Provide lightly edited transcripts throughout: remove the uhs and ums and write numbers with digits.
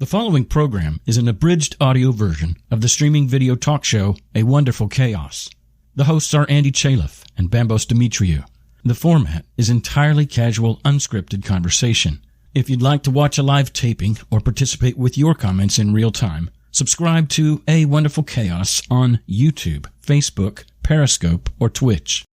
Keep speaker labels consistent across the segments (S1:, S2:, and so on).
S1: The following program is an abridged audio version of the streaming video talk show A Wonderful Chaos. The hosts are Andy Chaliff and Bambos Dimitriou. The format is entirely casual, unscripted conversation. If you'd like to watch a live taping or participate with your comments in real time, subscribe to A Wonderful Chaos on YouTube, Facebook, Periscope, or Twitch.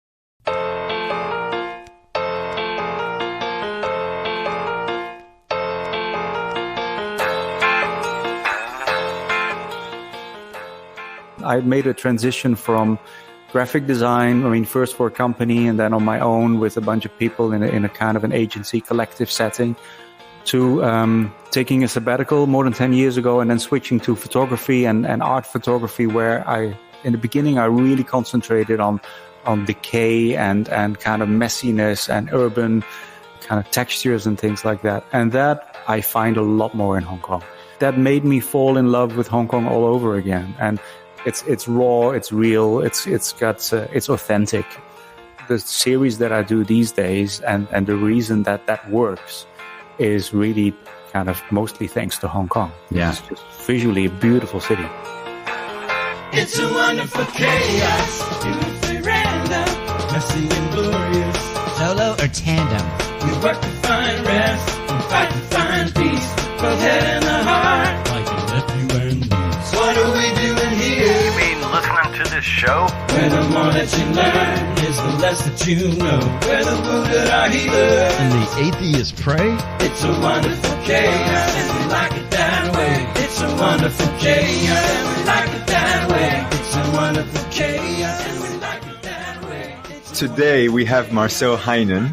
S2: I made a transition from graphic design, first for a company and then on my own with a bunch of people in a kind of an agency collective setting, to taking a sabbatical more than 10 years ago and then switching to photography and art photography, where in the beginning, I really concentrated on decay and kind of messiness and urban kind of textures and things like that. And that I find a lot more in Hong Kong. That made me fall in love with Hong Kong all over again. And it's raw, it's real, it's authentic. The series that I do these days and the reason that works is really kind of mostly thanks to Hong Kong.
S3: Yeah.
S2: It's just visually a beautiful city.
S4: It's a wonderful chaos, beautifully random, messy and glorious,
S5: solo or tandem.
S4: We work to find rest and fight to find peace, both head and the heart, like a nephew and niece. What are we doing here?
S6: You mean listening to this show?
S4: Where the more that you learn is the less that you know. Where the wounded are healers
S7: and the atheists pray.
S4: It's a wonderful chaos, and we like it that way. It's a wonderful chaos, and we like it that way. It's a wonderful chaos, and we like it that way.
S7: Today we have Marcel Heijnen.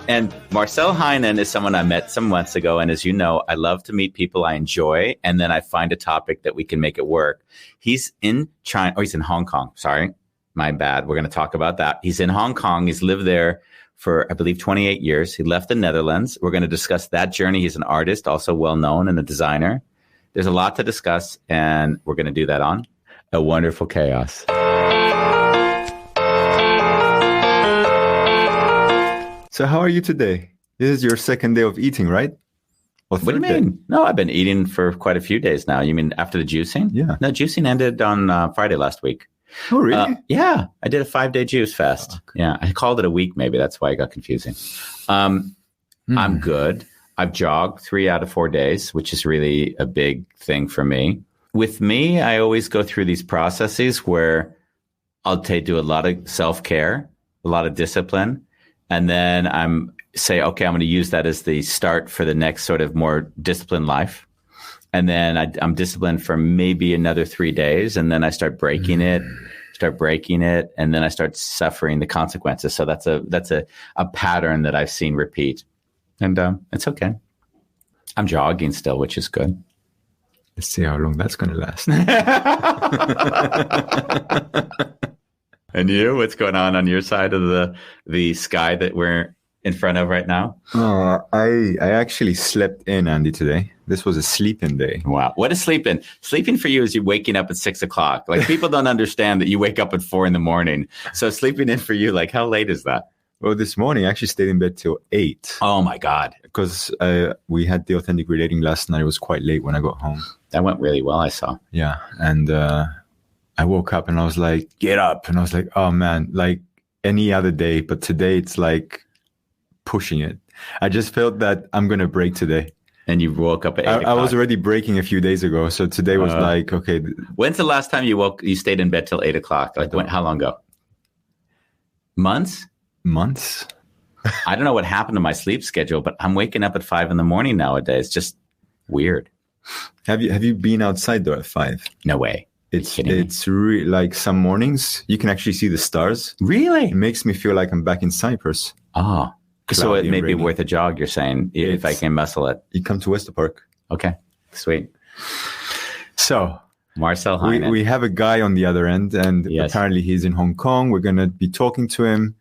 S3: And Marcel Heijnen is someone I met some months ago. And as you know, I love to meet people I enjoy. And then I find a topic that we can make it work. He's in China. Oh, he's in Hong Kong. Sorry. My bad. We're going to talk about that. He's in Hong Kong. He's lived there for, I believe, 28 years. He left the Netherlands. We're going to discuss that journey. He's an artist, also well-known, and a designer. There's a lot to discuss, and we're going to do that on A Wonderful Chaos.
S7: So how are you today? This is your second day of eating, right? Or
S3: What do you
S7: third day?
S3: mean? No, I've been eating for quite a few days now. You mean after the juicing?
S7: Yeah.
S3: No, juicing ended on Friday last week.
S7: Oh, really?
S3: Yeah, I did a 5-day juice fast.
S7: Okay.
S3: Yeah, I called it a week maybe. That's why it got confusing. I'm good. I've jogged 3 out of 4 days, which is really a big thing for me. With me, I always go through these processes where I'll do a lot of self-care, a lot of discipline. And then I'm going to use that as the start for the next sort of more disciplined life. And then I'm disciplined for maybe another 3 days. And then I start breaking it. And then I start suffering the consequences. So that's a pattern that I've seen repeat. And it's okay. I'm jogging still, which is good.
S7: Let's see how long that's going to last.
S3: And you, what's going on your side of the sky that we're in front of right now?
S7: I actually slept in, Andy, today. This was a sleep-in day.
S3: Wow. What is sleeping? Sleeping for you is you waking up at 6 o'clock. Like, people don't understand that you wake up at 4 a.m. So sleeping in for you, like, how late is that?
S7: Well, this morning I actually stayed in bed till 8.
S3: Oh, my God.
S7: Because we had the authentic relating last night. It was quite late when I got home.
S3: That went really well, I saw.
S7: Yeah. And I woke up and I was like, get up. And I was like, oh, man, like any other day. But today it's like pushing it. I just felt that I'm going to break today.
S3: And you woke up at 8 o'clock.
S7: I was already breaking a few days ago. So today was like, okay.
S3: When's the last time you stayed in bed till 8 o'clock? Like, how long ago? Months? I don't know what happened to my sleep schedule, but I'm waking up at 5 a.m. nowadays. Just weird.
S7: Have you been outside though at 5?
S3: No way.
S7: It's really like some mornings you can actually see the stars.
S3: Really?
S7: It makes me feel like I'm back in Cyprus.
S3: Oh, so it may be
S7: rainy.
S3: worth a jog, you're saying, if I can muscle it.
S7: You come to Wester Park.
S3: Okay, sweet.
S7: So
S3: Marcel Heijnen.
S7: We have a guy on the other end, and
S3: Yes.
S7: apparently he's in Hong Kong. We're going to be talking to him,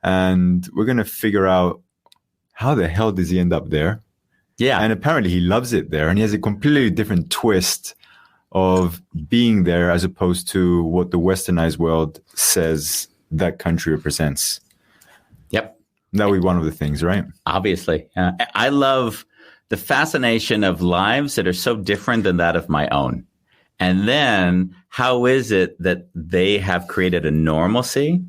S7: and we're going to figure out how the hell does he end up there?
S3: Yeah.
S7: And apparently he loves it there, and he has a completely different twist of being there as opposed to what the westernized world says that country represents.
S3: Yep.
S7: That would be one of the things, right?
S3: Obviously. I love the fascination of lives that are so different than that of my own. And then how is it that they have created a normalcy,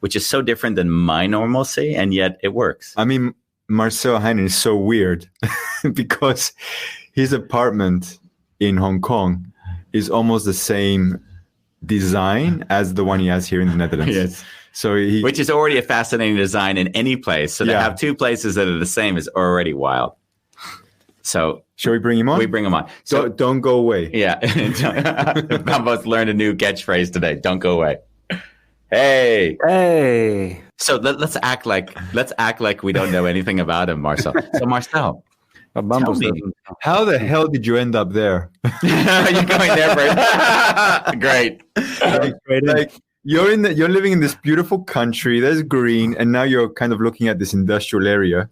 S3: which is so different than my normalcy, and yet it works?
S7: I mean, Marcel Heijnen is so weird because his apartment in Hong Kong is almost the same design as the one he has here in the Netherlands.
S3: Yes.
S7: So
S3: which is already a fascinating design in any place. So to have two places that are the same is already wild. So
S7: shall we bring him on?
S3: We bring him on. So
S7: don't go away.
S3: Yeah. I both learned a new catchphrase today. Don't go away. Hey. So let's act like we don't know anything about him, Marcel. So Marcel, tell me,
S7: how the hell did you end up there?
S3: You're going there, Brent. Great.
S7: Like you're living in this beautiful country. There's green, and now you're kind of looking at this industrial area.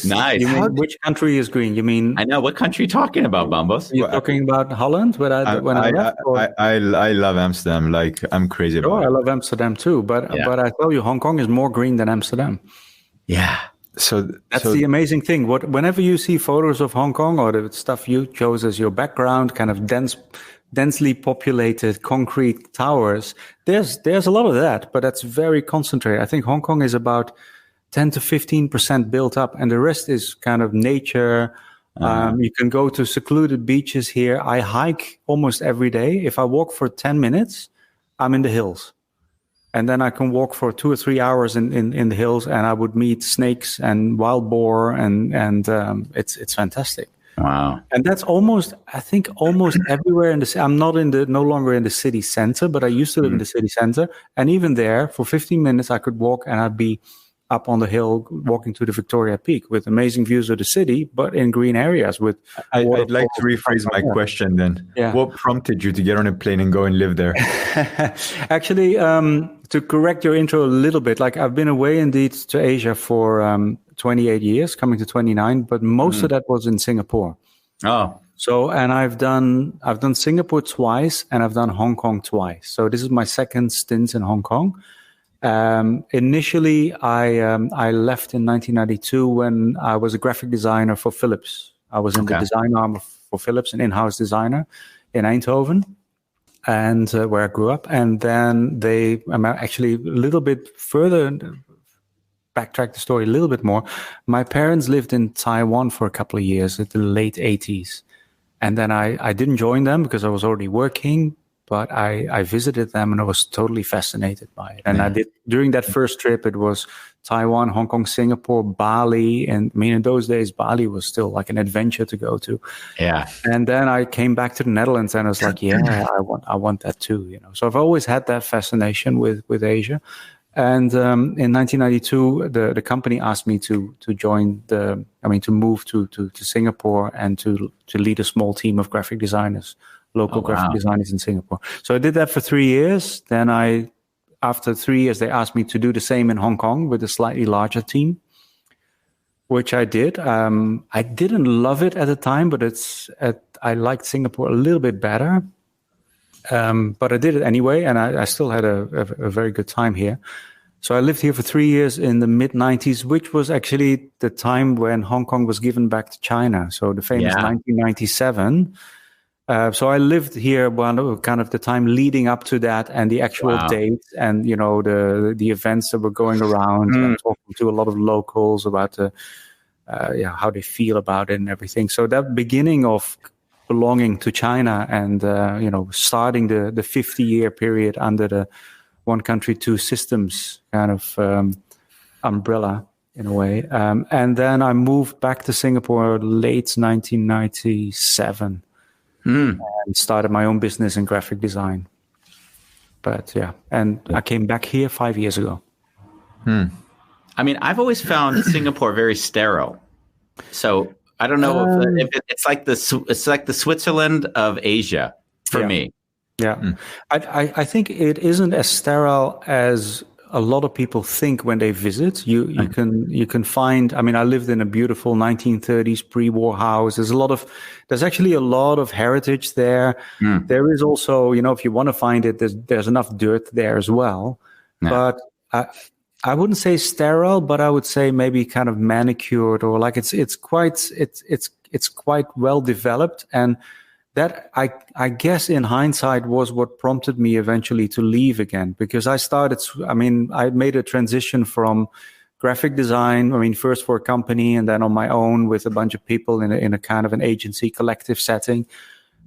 S3: Nice.
S2: You mean, which country is green? You mean?
S3: I know. What country are you talking about, Bambos?
S2: You're talking about Holland?
S7: I love Amsterdam. Like, I'm crazy about it.
S2: I love Amsterdam too. But I tell you, Hong Kong is more green than Amsterdam.
S3: Yeah.
S2: So that's the amazing thing. Whenever you see photos of Hong Kong or the stuff you chose as your background, kind of densely populated concrete towers, there's a lot of that, but that's very concentrated. I think Hong Kong is about 10 to 15% built up, and the rest is kind of nature. You can go to secluded beaches here. I hike almost every day. If I walk for 10 minutes, I'm in the hills. And then I can walk for 2 or 3 hours in the hills, and I would meet snakes and wild boar, and it's fantastic.
S3: Wow.
S2: And that's almost everywhere in the city. I'm no longer in the city center, but I used to live in the city center. And even there, for 15 minutes, I could walk, and I'd be up on the hill walking to the Victoria Peak with amazing views of the city, but in green areas with...
S7: I'd like to rephrase my question then. Yeah. What prompted you to get on a plane and go and live there?
S2: Actually, to correct your intro a little bit, like I've been away indeed to Asia for 28 years, coming to 29, but most of that was in Singapore.
S3: Oh.
S2: So, and I've done Singapore twice, and I've done Hong Kong twice. So this is my second stint in Hong Kong. Initially, I left in 1992 when I was a graphic designer for Philips. I was in the design arm for Philips, an in-house designer in Eindhoven, and where I grew up. And then I'm actually a little bit further, backtrack the story a little bit more. My parents lived in Taiwan for a couple of years at the late 80s. And then I didn't join them because I was already working. But I visited them and I was totally fascinated by it. And I did, during that first trip, it was Taiwan, Hong Kong, Singapore, Bali. And I mean, in those days, Bali was still like an adventure to go to.
S3: Yeah.
S2: And then I came back to the Netherlands and I was like, I want that too, you know. So I've always had that fascination with Asia. And in 1992, the company asked me to move to Singapore and to lead a small team of graphic designers. Local graphic designers in Singapore. So I did that for 3 years. Then after 3 years, they asked me to do the same in Hong Kong with a slightly larger team, which I did. I didn't love it at the time, but I liked Singapore a little bit better. But I did it anyway, and I still had a very good time here. So I lived here for 3 years in the mid-90s, which was actually the time when Hong Kong was given back to China. So the famous 1997. So I lived here kind of the time leading up to that, and the actual dates, and you know the events that were going around, and talking to a lot of locals about how they feel about it and everything. So that beginning of belonging to China and starting the 50-year period under the one country, two systems kind of umbrella in a way, and then I moved back to Singapore late 1997. And started my own business in graphic design. But and I came back here 5 years ago.
S3: I mean, I've always found Singapore very sterile. So I don't know if it's like the Switzerland of Asia for me.
S2: Yeah, I think it isn't as sterile as a lot of people think when they visit. You can find. I mean, I lived in a beautiful 1930s pre-war house. There's actually a lot of heritage there. There is also, if you want to find it, there's enough dirt there as well. But I wouldn't say sterile, but I would say maybe kind of manicured, or like it's quite well developed. And that I guess in hindsight was what prompted me eventually to leave again, because I made a transition from graphic design. I mean, first for a company and then on my own with a bunch of people in a kind of an agency collective setting,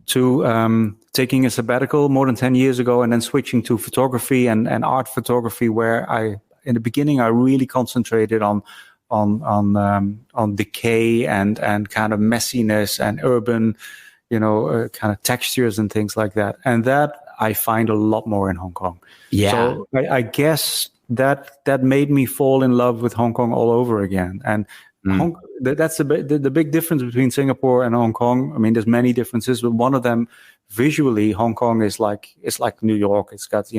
S2: to taking a sabbatical more than 10 years ago, and then switching to photography and art photography, where in the beginning I really concentrated on decay and kind of messiness and urban, kind of textures and things like that. And that I find a lot more in Hong Kong.
S3: Yeah.
S2: So I guess that made me fall in love with Hong Kong all over again. And that's the big difference between Singapore and Hong Kong. I mean, there's many differences, but one of them, visually, Hong Kong is like New York. It's got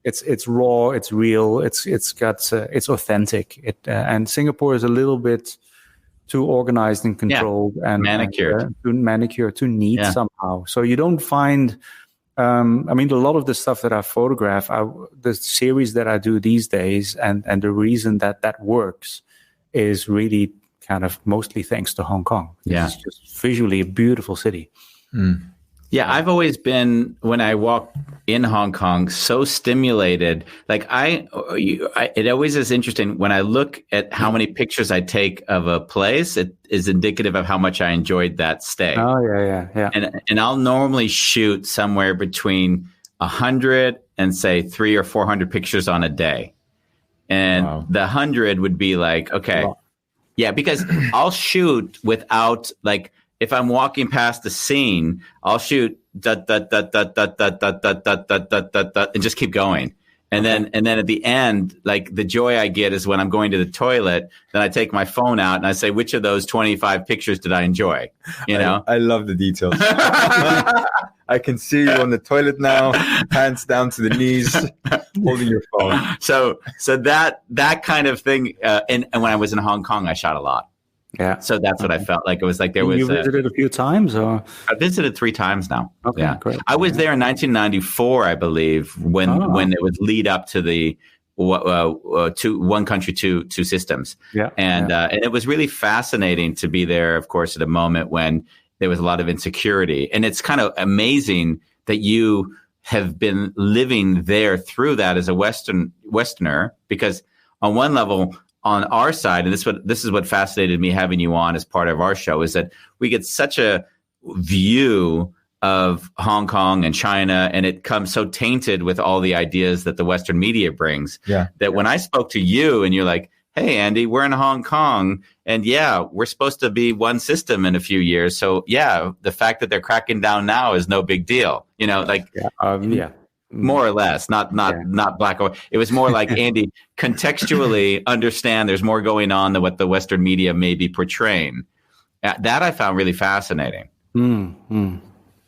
S2: It's raw, it's real, it's authentic. And Singapore is a little bit too organized and controlled and manicured, too neat somehow. So you don't find. A lot of the stuff that I photograph, the series that I do these days, and the reason that works is really kind of mostly thanks to Hong Kong.
S3: Yeah,
S2: it's just visually a beautiful city.
S3: Yeah, I've always been, when I walk in Hong Kong, so stimulated. Like it always is interesting when I look at how many pictures I take of a place. It is indicative of how much I enjoyed that stay.
S2: Oh yeah.
S3: And I'll normally shoot somewhere between 100 and say 300 or 400 pictures on a day. And the 100 would be like, okay, yeah, because I'll shoot without like. If I'm walking past the scene, I'll shoot and just keep going. And then at the end, like the joy I get is when I'm going to the toilet, then I take my phone out and I say, which of those 25 pictures did I enjoy?
S7: I love the details. I can see you on the toilet now, pants down to the knees, holding your phone.
S3: So that kind of thing. And when I was in Hong Kong, I shot a lot.
S2: Yeah.
S3: So that's what I felt like. It was like there was.
S2: You visited a few times, or?
S3: I visited 3 times now.
S2: Okay,
S3: yeah.
S2: Great.
S3: I was there in 1994, I believe, when it was lead up to the one country, two systems.
S2: Yeah.
S3: And it was really fascinating to be there, of course, at a moment when there was a lot of insecurity. And it's kind of amazing that you have been living there through that as a Westerner, because on one level, on our side, and this is what fascinated me having you on as part of our show, is that we get such a view of Hong Kong and China, and it comes so tainted with all the ideas that the Western media brings.
S7: Yeah.
S3: That when I spoke to you and you're like, hey, Andy, we're in Hong Kong, and we're supposed to be one system in a few years. So the fact that they're cracking down now is no big deal. More or less, not black or white. It was more like, Andy, contextually understand there's more going on than what the Western media may be portraying. That I found really fascinating.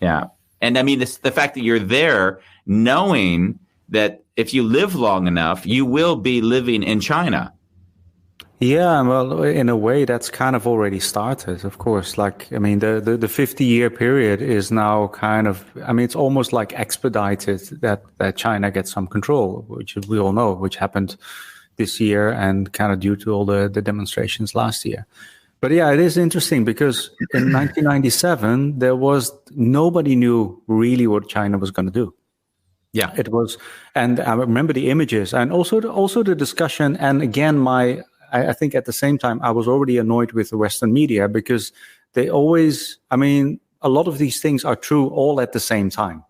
S3: Yeah. And I mean, the fact that you're there knowing that if you live long enough, you will be living in China.
S2: Yeah, well, in a way, that's kind of already started, of course. Like, I mean, the 50-year period is now kind of, it's almost like expedited that China gets some control, which we all know, which happened this year and kind of due to all the demonstrations last year. But yeah, it is interesting because in 1997, nobody knew really what China was going to do.
S3: Yeah,
S2: it was, and I remember the images and also the discussion. And again, I think at the same time, I was already annoyed with the Western media because they always, a lot of these things are true all at the same time.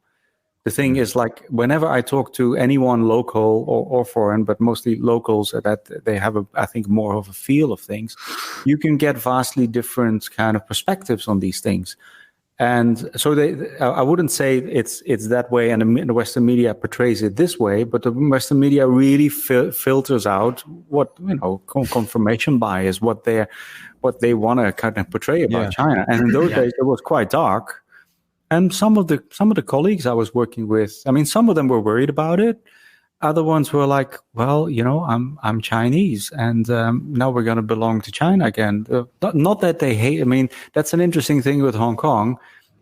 S2: The thing is, like, whenever I talk to anyone local or foreign, but mostly locals, that they have, I think, more of a feel of things, you can get vastly different kind of perspectives on these things. And so I wouldn't say it's that way, and the Western media portrays it this way, but the Western media really filters out what, confirmation bias, what they want to kind of portray about China. And in those days, it was quite dark. And some of the colleagues I was working with, some of them were worried about it. Other ones were like, well, I'm Chinese, and now we're going to belong to China again. Not that they hate. That's an interesting thing with Hong Kong.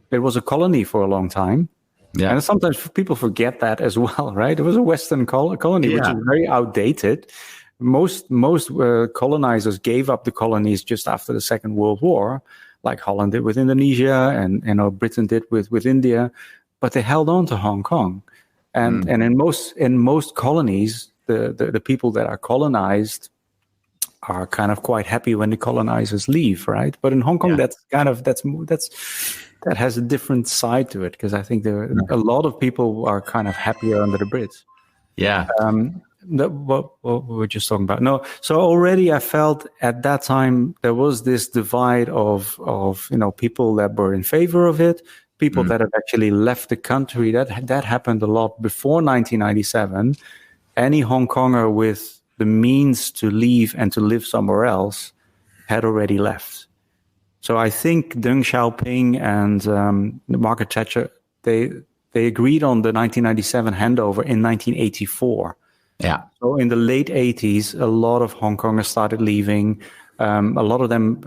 S2: It was a colony for a long time,
S3: Yeah.
S2: And sometimes people forget that as well, right? It was a Western colony, which is very outdated. Most colonizers gave up the colonies just after the Second World War, like Holland did with Indonesia, and Britain did with India, but they held on to Hong Kong. And in most colonies, the people that are colonized are kind of quite happy when the colonizers leave, right? But in Hong Kong, that has a different side to it, because I think a lot of people are kind of happier under the Brits.
S3: Yeah.
S2: What we were just talking about. No, so already I felt at that time there was this divide of people that were in favor of it, people that have actually left the country. That happened a lot before 1997. Any Hong Konger with the means to leave and to live somewhere else had already left. So I think Deng Xiaoping and Margaret Thatcher, they agreed on the 1997 handover in 1984.
S3: Yeah.
S2: So in the late 80s, a lot of Hong Kongers started leaving. A lot of them,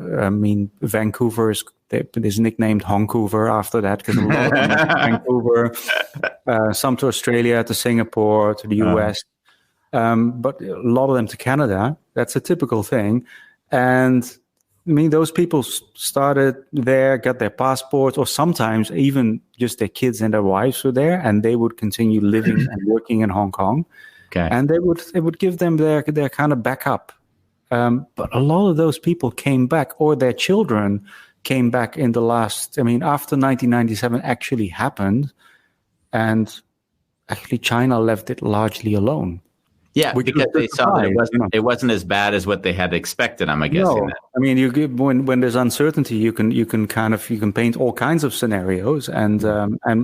S2: Vancouver is nicknamed Hongcouver after that, because a lot of them went to Vancouver, some to Australia, to Singapore, to the US, but a lot of them to Canada. That's a typical thing. And those people started there, got their passports, or sometimes even just their kids and their wives were there, and they would continue living and working in Hong Kong.
S3: Okay.
S2: And they would give them their kind of backup. But a lot of those people came back, or their children came back in the last, after 1997 actually happened, and actually China left it largely alone.
S3: Yeah, because they saw that it wasn't as bad as what they had expected. I'm guessing.
S2: No, when there's uncertainty, you can paint all kinds of scenarios, and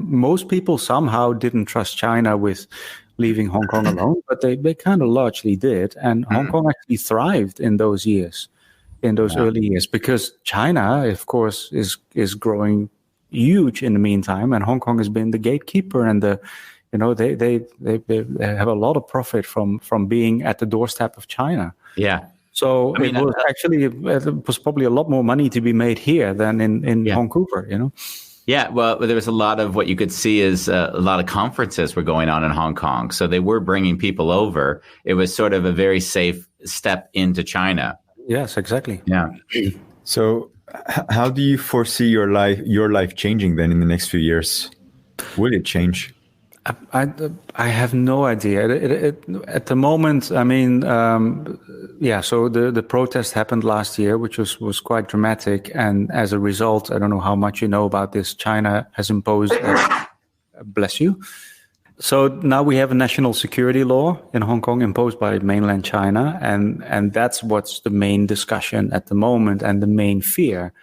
S2: most people somehow didn't trust China with leaving Hong Kong alone, but they kind of largely did, and Hong Kong actually thrived in those years, in those early years, because China, of course, is growing huge in the meantime, and Hong Kong has been the gatekeeper, and they have a lot of profit from being at the doorstep of China.
S3: Yeah.
S2: So it was probably a lot more money to be made here than in Hongcouver,
S3: Yeah, well, there was a lot of what you could see is a lot of conferences were going on in Hong Kong. So they were bringing people over. It was sort of a very safe step into China.
S2: Yes, exactly.
S3: Yeah.
S7: So how do you foresee your life changing then in the next few years? Will it change?
S2: I have no idea. At the moment, so the protest happened last year, which was quite dramatic. And as a result, I don't know how much you know about this, China has imposed, bless you. So now we have a national security law in Hong Kong imposed by mainland China. And that's what's the main discussion at the moment and the main fear.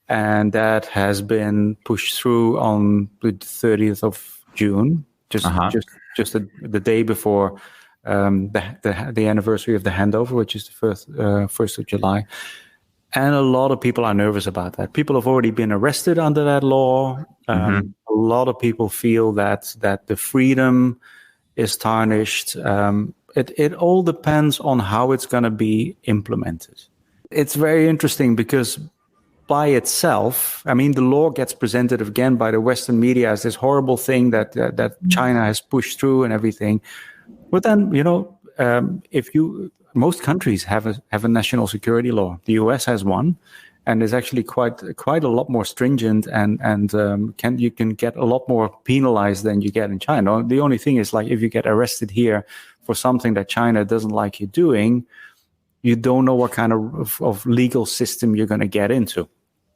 S2: And that has been pushed through on the 30th of June. Just the day before the anniversary of the handover, which is the 1st of July. And a lot of people are nervous about that. People have already been arrested under that law. A lot of people feel that the freedom is tarnished. It all depends on how it's going to be implemented. It's very interesting because by itself, the law gets presented again by the Western media as this horrible thing that China has pushed through and everything. But then, most countries have a national security law. The US has one, and is actually quite a lot more stringent, and you can get a lot more penalized than you get in China. The only thing is, like, if you get arrested here for something that China doesn't like you doing, you don't know what kind of legal system you're going to get into.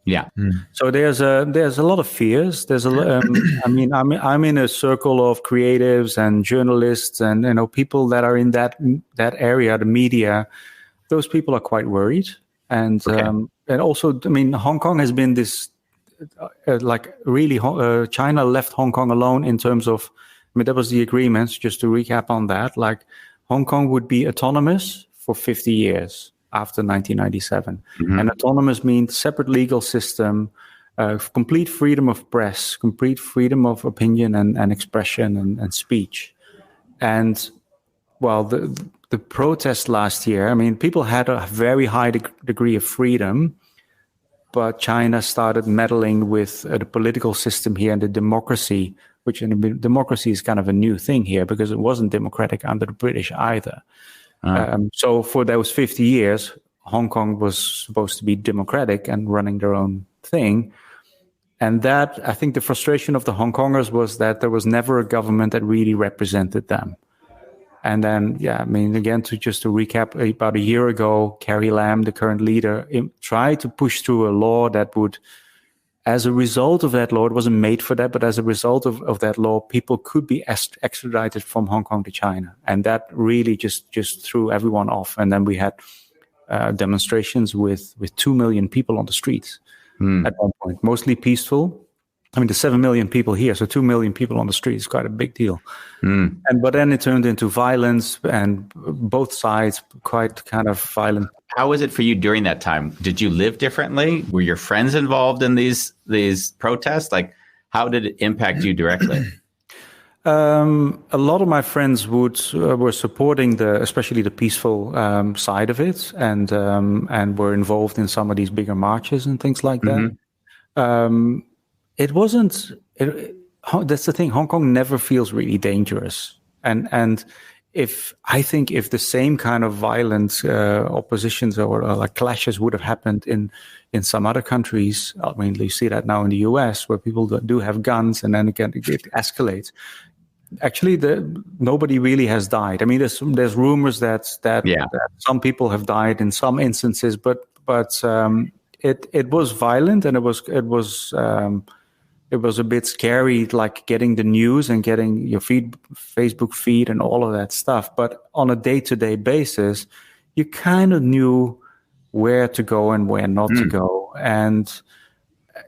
S3: Yeah.
S2: So there's a lot of fears. There's I'm in a circle of creatives and journalists and people that are in that area, the media. Those people are quite worried, and also, Hong Kong has been this China left Hong Kong alone in terms of, that was the agreements. Just to recap on that, like, Hong Kong would be autonomous for 50 years. After 1997. And autonomous means separate legal system, complete freedom of press, complete freedom of opinion and expression and speech. And, well, the protest last year, people had a very high degree of freedom, but China started meddling with the political system here and the democracy which in democracy is kind of a new thing here because it wasn't democratic under the British either. So for those 50 years, Hong Kong was supposed to be democratic and running their own thing. And that, I think the frustration of the Hong Kongers was that there was never a government that really represented them. And then, again, to recap, about a year ago, Carrie Lam, the current leader, tried to push through a law that would, as a result of that law, it wasn't made for that, but as a result of that law, people could be extradited from Hong Kong to China. And that really just threw everyone off. And then we had demonstrations with 2 million people on the streets at one point, mostly peaceful. I mean, there's 7 million people here, so 2 million people on the street is quite a big deal. But then it turned into violence, and both sides quite kind of violent.
S3: How was it for you during that time? Did you live differently? Were your friends involved in these protests? Like, how did it impact you directly?
S2: A lot of my friends were supporting especially the peaceful side of it, and were involved in some of these bigger marches and things like that. It wasn't. That's the thing. Hong Kong never feels really dangerous, and if the same kind of violent oppositions or like clashes would have happened in some other countries, I mean, you see that now in the US where people do have guns, and then it escalates. Actually, nobody really has died. I mean, there's rumors that some people have died in some instances, but it was violent, and it was a bit scary, like getting the news and getting your Facebook feed and all of that stuff. But on a day-to-day basis, you kind of knew where to go and where not to go. And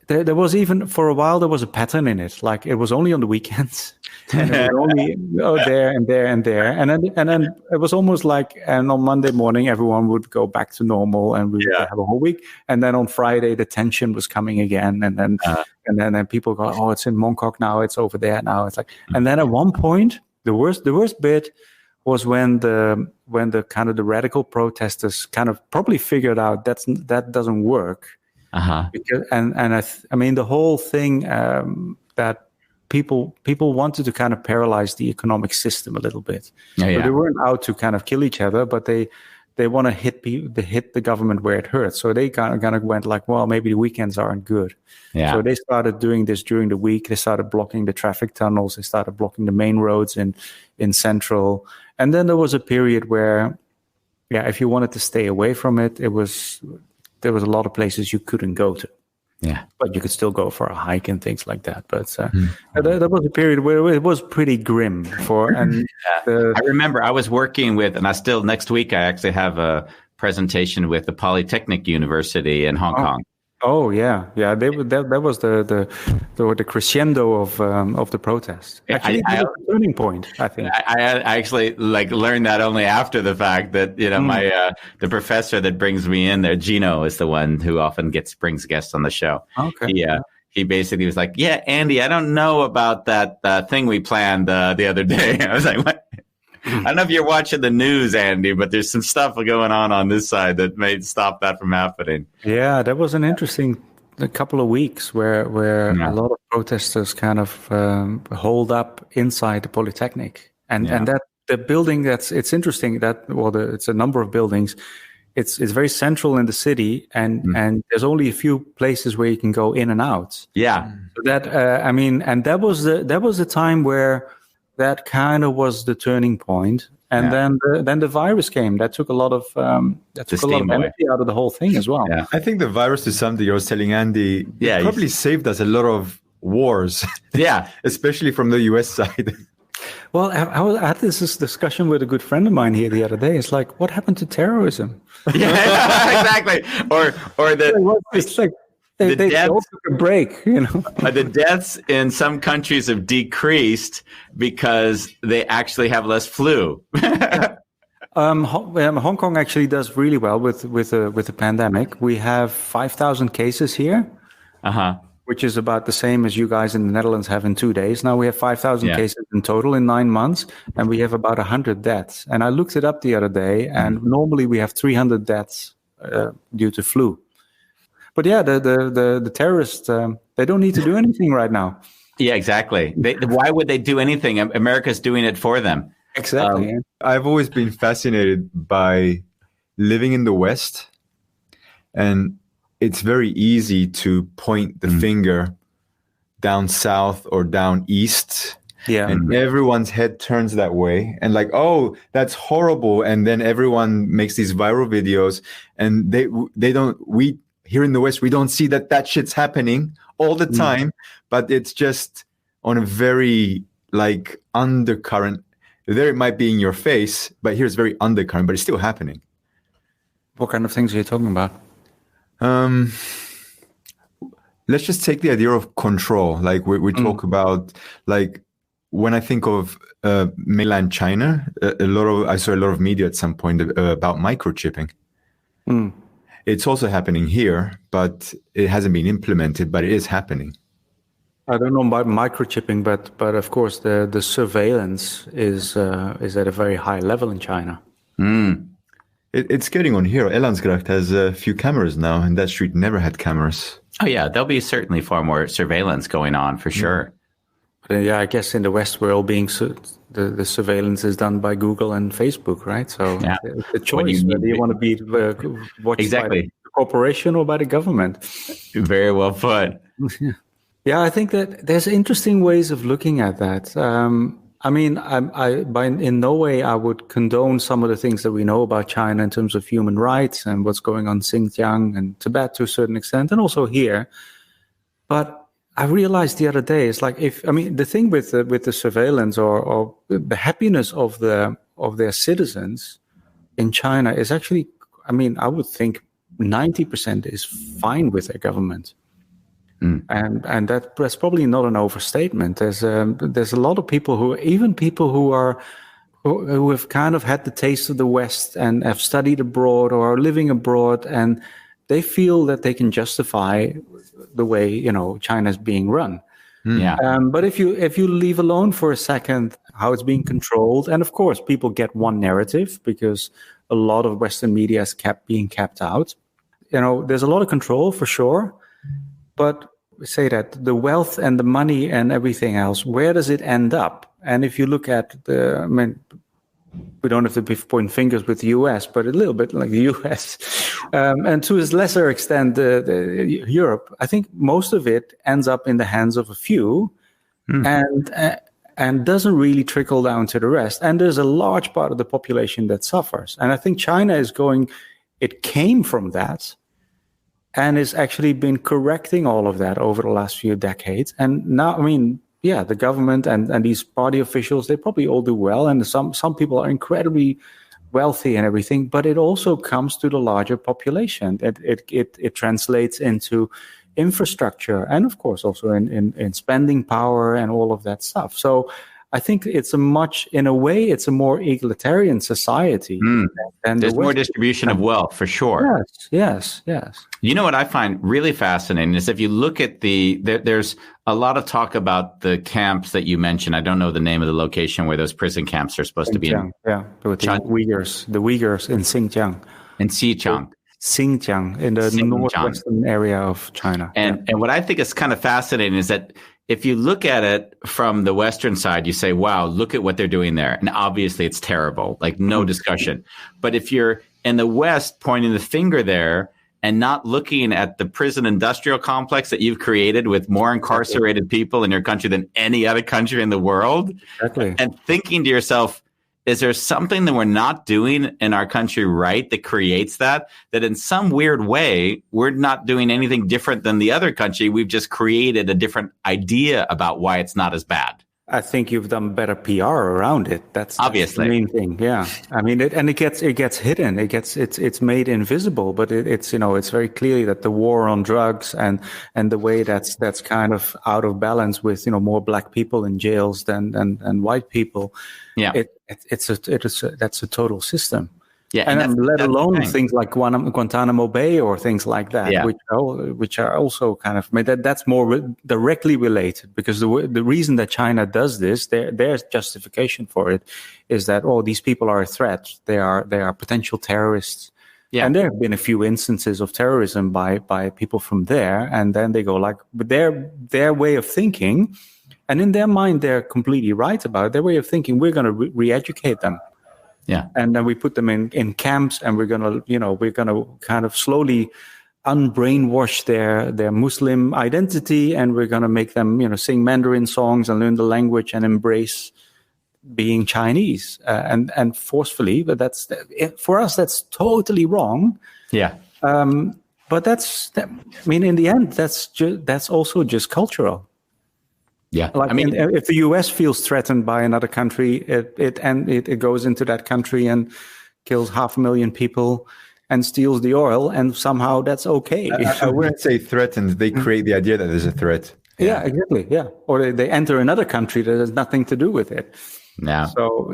S2: there was even, for a while, there was a pattern in it. Like, it was only on the weekends. And it was only there and there and there. And then it was almost like, and on Monday morning, everyone would go back to normal, and we would have a whole week. And then on Friday, the tension was coming again. And then people go, oh, it's in Mongkok now, it's over there now. It's like, and then at one point, the worst bit was when the kind of the radical protesters kind of probably figured out that doesn't work. Because, I mean, the whole thing that people wanted to kind of paralyze the economic system a little bit. So they weren't out to kind of kill each other, but they want to hit the government where it hurts. So they kind of went like, well, maybe the weekends aren't good. So they started doing this during the week. They started blocking the traffic tunnels. They started blocking the main roads in Central. And then there was a period where, if you wanted to stay away from it, there was a lot of places you couldn't go to. But you could still go for a hike and things like that. But there was a period where it was pretty grim. I remember I was working with, and next week I actually have a presentation with the Polytechnic University in Hong Kong. Oh yeah. That was the crescendo of the protest. Actually, the turning point, I think.
S3: I actually learned that only after the fact that my the professor that brings me in there, Gino, is the one who often brings guests on the show. Okay. He basically was like, "Yeah, Andy, I don't know about that thing we planned the other day." I was like, "What?" I don't know if you're watching the news, Andy, but there's some stuff going on this side that may stop that from happening.
S2: Yeah, that was an interesting couple of weeks where a lot of protesters kind of holed up inside the Polytechnic. And that the building it's interesting that, it's a number of buildings. It's very central in the city, and there's only a few places where you can go in and out.
S3: Yeah.
S2: So that, and that was the time where that kind of was the turning point. And then the virus came. That took a lot of energy out of the whole thing as well.
S7: Yeah. I think the virus is something I was telling Andy. Yeah, probably saved us a lot of wars. Yeah, especially from the US side.
S2: Well, I had this discussion with a good friend of mine here the other day. It's like, what happened to terrorism?
S3: Yeah, exactly. Or
S2: it's like. They all took a break,
S3: The deaths in some countries have decreased because they actually have less flu.
S2: Hong Kong actually does really well with the pandemic. We have 5,000 cases here, which is about the same as you guys in the Netherlands have in 2 days. Now we have 5,000 cases in total in 9 months, and we have about 100 deaths. And I looked it up the other day, and normally we have 300 deaths due to flu. But the terrorists, they don't need to do anything right now.
S3: Yeah, exactly. Why would they do anything? America's doing it for them.
S2: Exactly.
S7: I've always been fascinated by living in the West, and it's very easy to point the finger down south or down east.
S2: Yeah.
S7: And everyone's head turns that way and like, oh, that's horrible. And then everyone makes these viral videos, and we here in the West, we don't see that shit's happening all the time, but it's just on a very like undercurrent. There it might be in your face, but here's very undercurrent, but it's still happening.
S2: What kind of things are you talking about?
S7: Let's just take the idea of control. Like we talk about, like when I think of mainland China, I saw a lot of media at some point about microchipping. It's also happening here, but it hasn't been implemented, but it is happening.
S2: I don't know about microchipping, but of course the surveillance is at a very high level in China.
S7: It's getting on here. Elansgracht has a few cameras now, and that street never had cameras.
S3: Oh yeah, there'll be certainly far more surveillance going on for sure.
S2: But I guess in the West we're all being the surveillance is done by Google and Facebook, right? So it's a choice whether you want to be watched by the corporation or by the government.
S3: Very well put.
S2: Yeah, I think that there's interesting ways of looking at that. I mean, in no way I would condone some of the things that we know about China in terms of human rights and what's going on in Xinjiang and Tibet to a certain extent, and also here. But I realized the other day, it's like the thing with the surveillance or the happiness of their citizens in China is actually, I would think 90% is fine with their government. And that's probably not an overstatement. There's a lot of people who have kind of had the taste of the West and have studied abroad or are living abroad, and they feel that they can justify the way China is being run. But if you leave alone for a second how it's being controlled, and of course people get one narrative because a lot of Western media is being kept out. There's a lot of control for sure. But say that the wealth and the money and everything else, where does it end up? And if you look at we don't have to point fingers with the US, but a little bit like the US, and to a lesser extent, Europe, I think most of it ends up in the hands of a few and doesn't really trickle down to the rest. And there's a large part of the population that suffers. And I think China it came from that, and has actually been correcting all of that over the last few decades. And now, the government and these party officials, they probably all do well. And some people are incredibly wealthy and everything, but it also comes to the larger population. It translates into infrastructure and, of course, also in spending power and all of that stuff. So I think it's a more egalitarian society. And
S3: there's more distribution of wealth for sure.
S2: Yes.
S3: You know what I find really fascinating is if you look at there's a lot of talk about the camps that you mentioned. I don't know the name of the location where those prison camps are supposed to be in.
S2: Yeah, with the Uyghurs in Xinjiang.
S3: In Xinjiang, in the northwestern area of China. And what I think is kind of fascinating is that if you look at it from the Western side, you say, wow, look at what they're doing there. And obviously it's terrible, like no discussion. But if you're in the West pointing the finger there and not looking at the prison industrial complex that you've created with more incarcerated people in your country than any other country in the world, and thinking to yourself, is there something that we're not doing in our country right that creates that in some weird way, we're not doing anything different than the other country. We've just created a different idea about why it's not as bad.
S2: I think you've done better PR around it. That's
S3: obviously
S2: the main thing. Yeah. It gets hidden. It's made invisible, but it's very clearly that the war on drugs and the way that's kind of out of balance with, more black people in jails than white people. Yeah. That's a total system. Yeah, and let alone things like Guantanamo Bay or things like that, which are also kind of that's more directly related, because the reason that China does this, their justification for it is that these people are a threat, they are potential terrorists. Yeah. And there have been a few instances of terrorism by people from there, and then they go like, their way of thinking And in their mind, they're completely right about it. Their way of thinking, we're going to re-educate them.
S3: Yeah.
S2: And then we put them in camps, and we're going to kind of slowly unbrainwash their Muslim identity, and we're going to make them, sing Mandarin songs and learn the language and embrace being Chinese, and forcefully. But for us, that's totally wrong.
S3: Yeah.
S2: But in the end, that's also just cultural.
S3: Yeah.
S2: Like, if the US feels threatened by another country, it goes into that country and kills 500,000 people and steals the oil, and somehow that's okay.
S7: I wouldn't say threatened. They create the idea that there's a threat.
S2: Yeah, exactly. Yeah, or they enter another country that has nothing to do with it.
S3: Yeah.
S2: So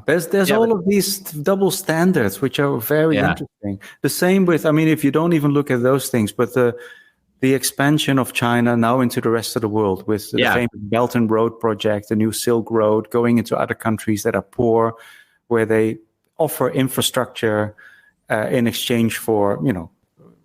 S2: there's all of these double standards, which are very interesting. The same with, if you don't even look at those things, but the expansion of China now into the rest of the world with the famous Belt and Road project, the new Silk Road, going into other countries that are poor, where they offer infrastructure in exchange for,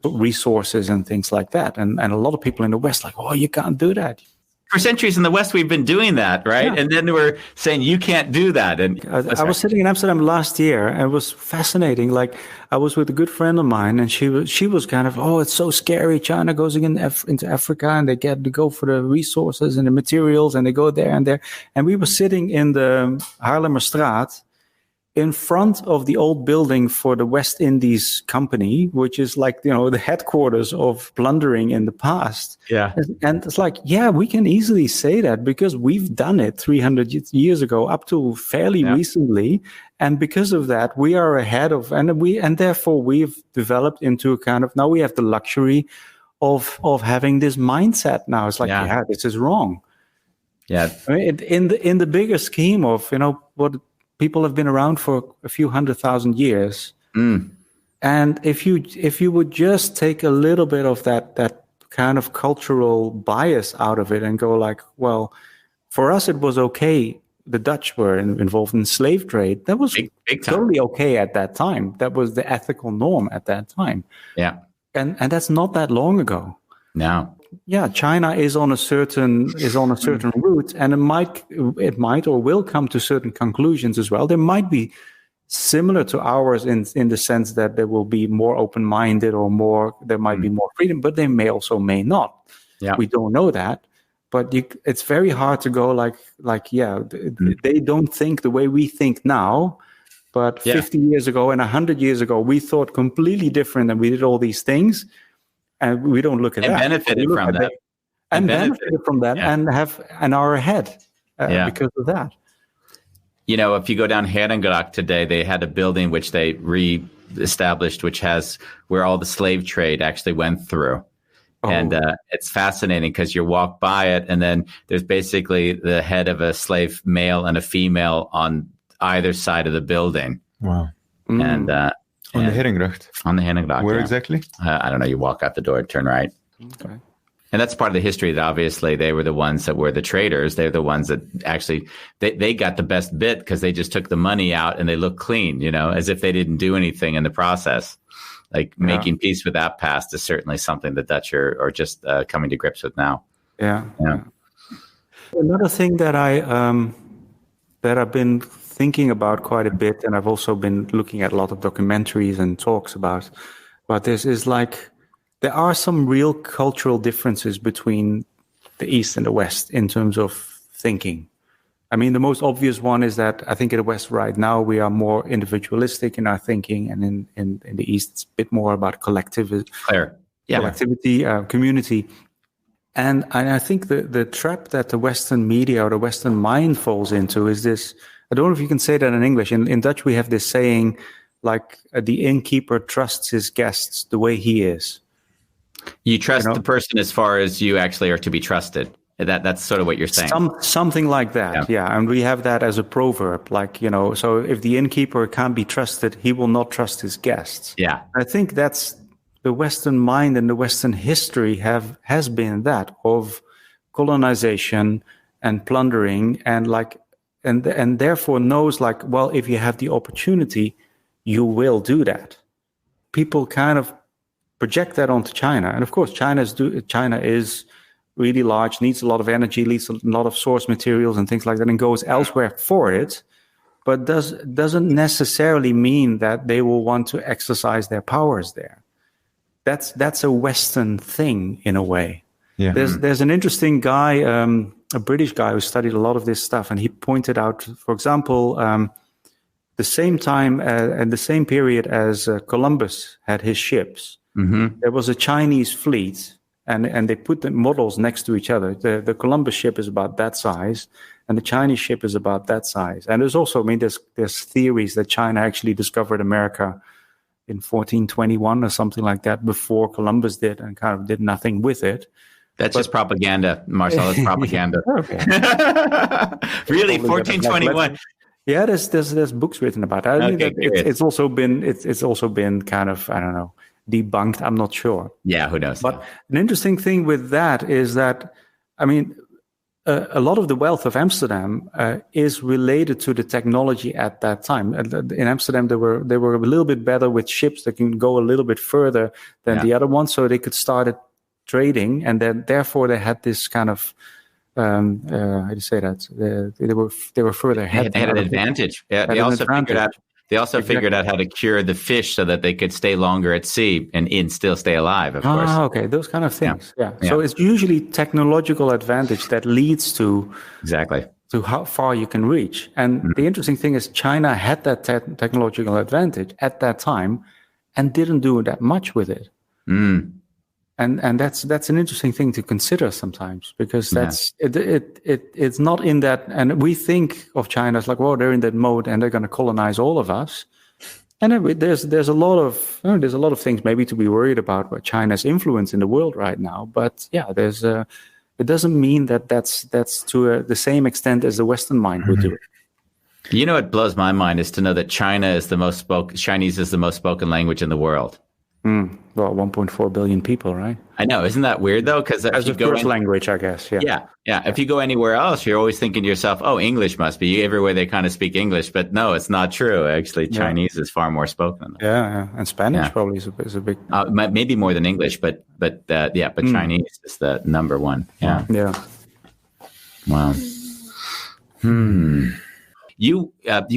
S2: resources and things like that. And a lot of people in the West like, oh, you can't do that.
S3: For centuries in the West, we've been doing that, right? Yeah. And then we're saying you can't do that. And
S2: I was sitting in Amsterdam last year, and it was fascinating. Like, I was with a good friend of mine, and she was kind of, oh, it's so scary. China goes into Africa, and they get to go for the resources and the materials, and they go there and there. And we were sitting in the Haarlemmerstraat, in front of the old building for the West Indies Company, which is like, the headquarters of plundering in the past.
S3: Yeah.
S2: And it's like, we can easily say that because we've done it 300 years ago up to fairly recently. And because of that, we are ahead of, and therefore we've developed into a kind of, now we have the luxury of having this mindset now. It's like, this is wrong.
S3: Yeah.
S2: In the bigger scheme of, what people have been around for a few 100,000 years. And if you would just take a little bit of that kind of cultural bias out of it and go like, well, for us, it was okay. The Dutch were involved in slave trade. That was big totally okay at that time. That was the ethical norm at that time.
S3: Yeah.
S2: And that's not that long ago.
S3: No.
S2: Yeah, China is on a certain route, and it might or will come to certain conclusions as well. They might be similar to ours in the sense that they will be more open-minded or there might be more freedom, but they may not.
S3: Yeah.
S2: We don't know that. But it's very hard to go they don't think the way we think now. But 50 years ago and 100 years ago, we thought completely different, and we did all these things. And we don't look at that.
S3: Benefited from that.
S2: And benefited from that and are ahead because of that.
S3: If you go down Herengracht today, they had a building which they re-established, which has where all the slave trade actually went through. Oh. And it's fascinating because you walk by it, and then there's basically the head of a slave male and a female on either side of the building.
S7: Wow.
S3: And
S7: on the Herengracht?
S3: On the Herengracht,
S7: Where exactly?
S3: I don't know. You walk out the door and turn right.
S2: Okay.
S3: And that's part of the history that obviously they were the ones that were the traders. They're the ones that actually, they got the best bit because they just took the money out and they look clean, as if they didn't do anything in the process. Like making peace with that past is certainly something the Dutch are just coming to grips with now.
S2: Yeah. Another thing that I've been thinking about quite a bit, and I've also been looking at a lot of documentaries and talks about this, is like there are some real cultural differences between the East and the West in terms of thinking. The most obvious one is that I think in the West right now we are more individualistic in our thinking, and in the East it's a bit more about collectivity, community. And I think the trap that the Western media or the Western mind falls into is this. I don't know if you can say that in English. In Dutch, we have this saying, like, the innkeeper trusts his guests the way he is.
S3: You trust the person as far as you actually are to be trusted. That's sort of what you're saying.
S2: Something like that, yeah. And we have that as a proverb, like, so if the innkeeper can't be trusted, he will not trust his guests.
S3: Yeah.
S2: I think that's the Western mind and the Western history has been that of colonization and plundering and therefore knows like, well, if you have the opportunity, you will do that. People kind of project that onto China. And of course, China is really large, needs a lot of energy, needs a lot of source materials and things like that, and goes elsewhere for it, but doesn't necessarily mean that they will want to exercise their powers there. That's a Western thing in a way.
S7: Yeah.
S2: There's an interesting guy, a British guy who studied a lot of this stuff, and he pointed out, for example, the same time and the same period as Columbus had his ships, there was a Chinese fleet, and they put the models next to each other. The Columbus ship is about that size, and the Chinese ship is about that size. And there's also, there's theories that China actually discovered America in 1421 or something like that before Columbus did, and kind of did nothing with it.
S3: That's just propaganda, Marcel. It's propaganda. Really, 1421.
S2: Yeah, there's books written about that. I mean, it's also been kind of, I don't know, debunked. I'm not sure.
S3: Yeah, who knows?
S2: But an interesting thing with that is that, I mean, a lot of the wealth of Amsterdam is related to the technology at that time. In Amsterdam, they were a little bit better with ships that can go a little bit further than the other ones, so they could start trading, and then therefore they had this kind of how do you say that? They were further ahead.
S3: They had an advantage. Yeah, they also figured out how to cure the fish so that they could stay longer at sea and still stay alive, of course.
S2: Okay, those kind of things. Yeah. So it's usually technological advantage that leads to how far you can reach. And the interesting thing is China had that technological advantage at that time and didn't do that much with it. And that's an interesting thing to consider sometimes, because it's not in that, and we think of China as like, well, they're in that mode and they're going to colonize all of us. And there's a lot of things maybe to be worried about China's influence in the world right now. But yeah, it doesn't mean that's to the same extent as the Western mind would do it.
S3: You know, what blows my mind is to know that Chinese is the most spoken language in the world.
S2: Well, 1.4 billion people, right?
S3: I know. Isn't that weird, though? Because
S2: as a first language, I guess. Yeah.
S3: If you go anywhere else, you're always thinking to yourself, oh, English must be. Everywhere they kind of speak English. But no, it's not true. Actually, Chinese is far more spoken.
S2: Yeah. And Spanish probably is a big...
S3: maybe more than English, but Chinese is the number one. Yeah.
S2: Yeah.
S3: Wow. You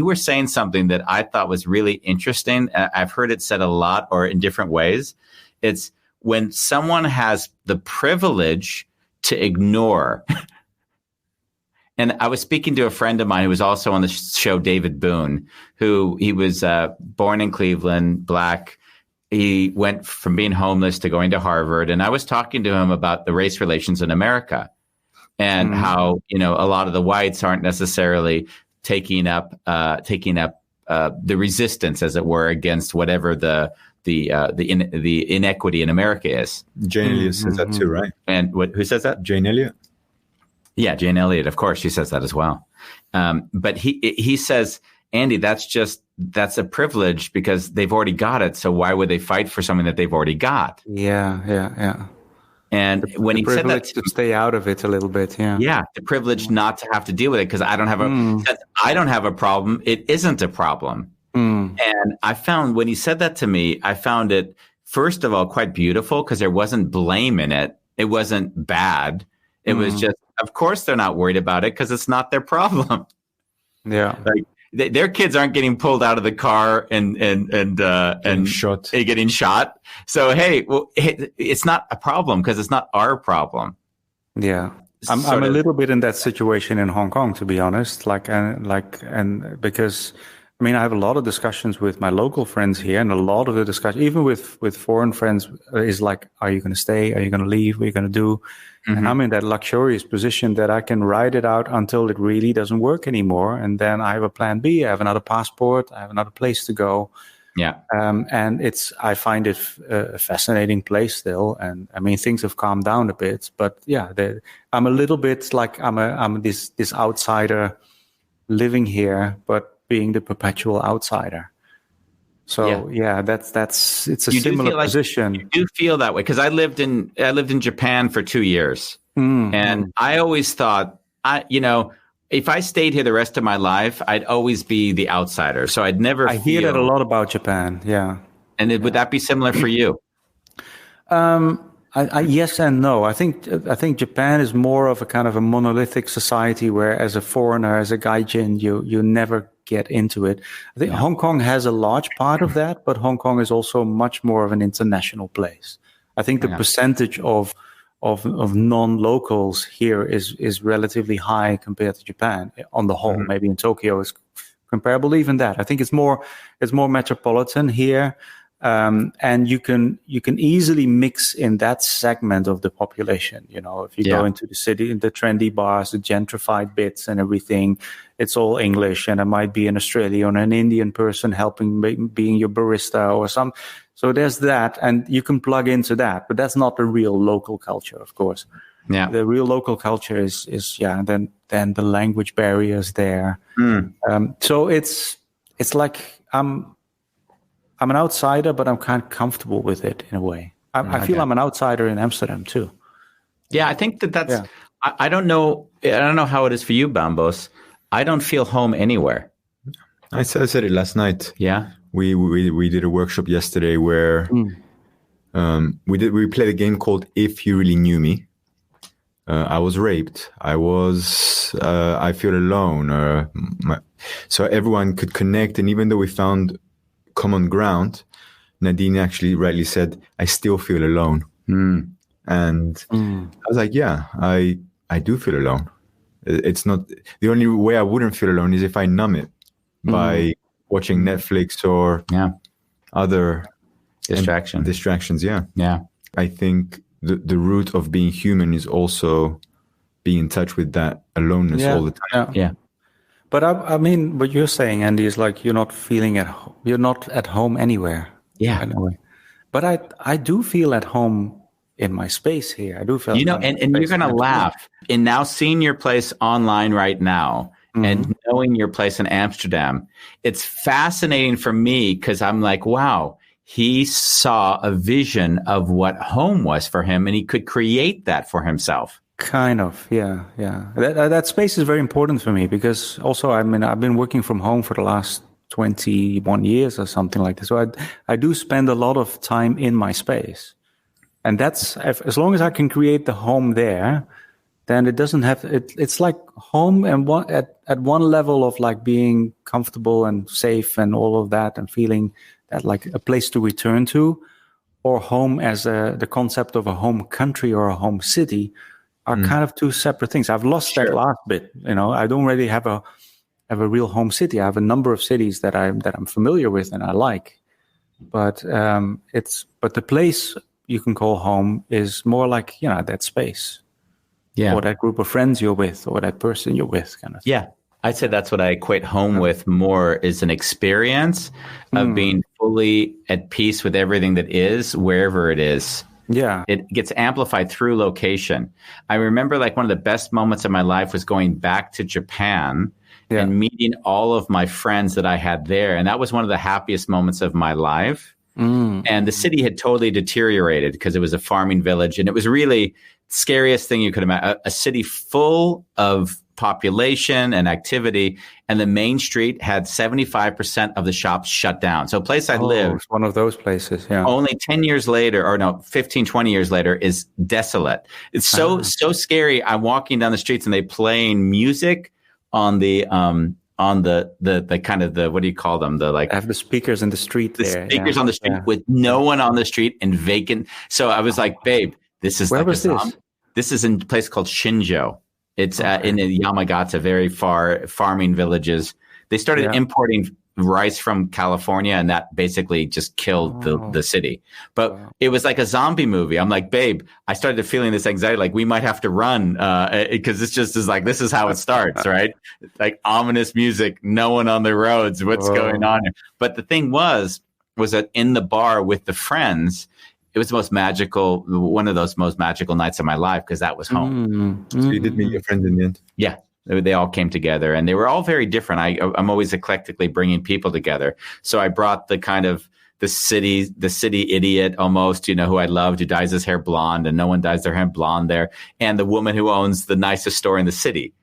S3: were saying something that I thought was really interesting. I've heard it said a lot or in different ways. It's when someone has the privilege to ignore. And I was speaking to a friend of mine who was also on the show, David Boone, he was born in Cleveland, Black. He went from being homeless to going to Harvard. And I was talking to him about the race relations in America and how, a lot of the whites aren't necessarily taking up the resistance, as it were, against whatever the inequity in America is.
S7: Jane Elliott says that too, right?
S3: And who says that?
S7: Jane Elliott.
S3: Yeah, Jane Elliott, of course, she says that as well. But he says, Andy, that's a privilege because they've already got it. So why would they fight for something that they've already got?
S2: Yeah.
S3: And when he said that,
S2: to stay out of it a little bit,
S3: the privilege not to have to deal with it because I don't have a problem. It isn't a problem. And I found when he said that to me, I found it first of all quite beautiful because there wasn't blame in it. It wasn't bad. It was just, of course, they're not worried about it because it's not their problem.
S2: Yeah,
S3: like their kids aren't getting pulled out of the car and
S7: shot.
S3: Getting shot. So hey, it's not a problem because it's not our problem.
S2: Yeah, I'm a little bit in that situation in Hong Kong, to be honest. And because I have a lot of discussions with my local friends here, and a lot of the discussion, even with foreign friends, is like, are you going to stay? Are you going to leave? What are you going to do? And I'm in that luxurious position that I can ride it out until it really doesn't work anymore. And then I have a plan B. I have another passport. I have another place to go.
S3: Yeah.
S2: And I find it a fascinating place still. And things have calmed down a bit, but I'm a little bit like I'm this outsider living here, but being the perpetual outsider. So that's it's a similar position.
S3: You do feel that way because I lived in Japan for 2 years, and I always thought if I stayed here the rest of my life, I'd always be the outsider. So I'd never.
S2: I hear that a lot about Japan. Yeah,
S3: and would that be similar for you?
S2: Yes and no. I think Japan is more of a kind of a monolithic society where, as a foreigner, as a gaijin, you never get into it. I think Hong Kong has a large part of that, but Hong Kong is also much more of an international place. I think the percentage of non-locals here is relatively high compared to Japan on the whole. Maybe in Tokyo is comparable. Even that, I think it's more metropolitan here. And you can easily mix in that segment of the population. You know, if you go into the city, in the trendy bars, the gentrified bits and everything, it's all English, and it might be an Australian or an Indian person helping being your barista or some. So there's that, and you can plug into that, but that's not the real local culture, of course. Yeah, the real local culture is then the language barriers there. So it's like I'm an outsider, but I'm kind of comfortable with it in a way. I feel I'm an outsider in Amsterdam too.
S3: Yeah, I think that's. Yeah. I don't know. I don't know how it is for you, Bambos. I don't feel home anywhere.
S7: I said it last night.
S3: Yeah,
S7: we did a workshop yesterday where we played a game called If You Really Knew Me. I was raped. I feel alone. So everyone could connect, and even though we found common ground, Nadine actually rightly said, I still feel alone. And I was like, yeah, I do feel alone. It's not the only way I wouldn't feel alone is if I numb it by watching Netflix or other distractions. Yeah. I think the root of being human is also being in touch with that aloneness all the time.
S3: Yeah.
S2: But I mean, what you're saying, Andy, is like you're not at home anywhere.
S3: Yeah.
S2: Anyway. But I do feel at home in my space here. I do feel,
S3: and you're going to laugh. In now seeing your place online right now and knowing your place in Amsterdam, it's fascinating for me because I'm like, wow, he saw a vision of what home was for him and he could create that for himself.
S2: Kind of, yeah. That space is very important for me because also, I mean, I've been working from home for the last 21 years or something like this. So I do spend a lot of time in my space. And that's, as long as I can create the home there, then it doesn't have, it's like home and at one level of like being comfortable and safe and all of that and feeling that like a place to return to, or home as the concept of a home country or a home city are kind of two separate things. I've lost that last bit. You know, I don't really have a real home city. I have a number of cities that I'm familiar with and I like, but the place you can call home is more like, you know, that space, or that group of friends you're with, or that person you're with, kind of thing.
S3: Yeah, I'd say that's what I equate home with more, is an experience of being fully at peace with everything that is, wherever it is.
S2: Yeah.
S3: It gets amplified through location. I remember like one of the best moments of my life was going back to Japan and meeting all of my friends that I had there. And that was one of the happiest moments of my life. And the city had totally deteriorated because it was a farming village. And it was really scariest thing you could imagine. A city full of population and activity, and the main street had 75% of the shops shut down. So a place I lived,
S2: it's one of those places,
S3: only 10 years later, or no, 15, 20 years later, is desolate. It's so scary. I'm walking down the streets and they playing music on the kind of the, what do you call them? The like,
S2: I have the speakers in the street.
S3: Speakers on the street with no one on the street and vacant. So I was like, babe, this is
S2: where was this?
S3: This is in a place called Shinjo. It's in the Yamagata, very far farming villages. They started importing rice from California, and that basically just killed the city. But it was like a zombie movie. I'm like, babe, I started feeling this anxiety, like we might have to run because it's just is like, this is how it starts, right? Like ominous music, no one on the roads. What's going on here? But the thing was that in the bar with the friends, it was the most magical, one of those most magical nights of my life because that was home.
S7: So you did meet your friends in the end?
S3: Yeah. They all came together and they were all very different. I'm always eclectically bringing people together. So I brought the kind of the city idiot almost, you know, who I loved, who dyes his hair blonde and no one dyes their hair blonde there. And the woman who owns the nicest store in the city.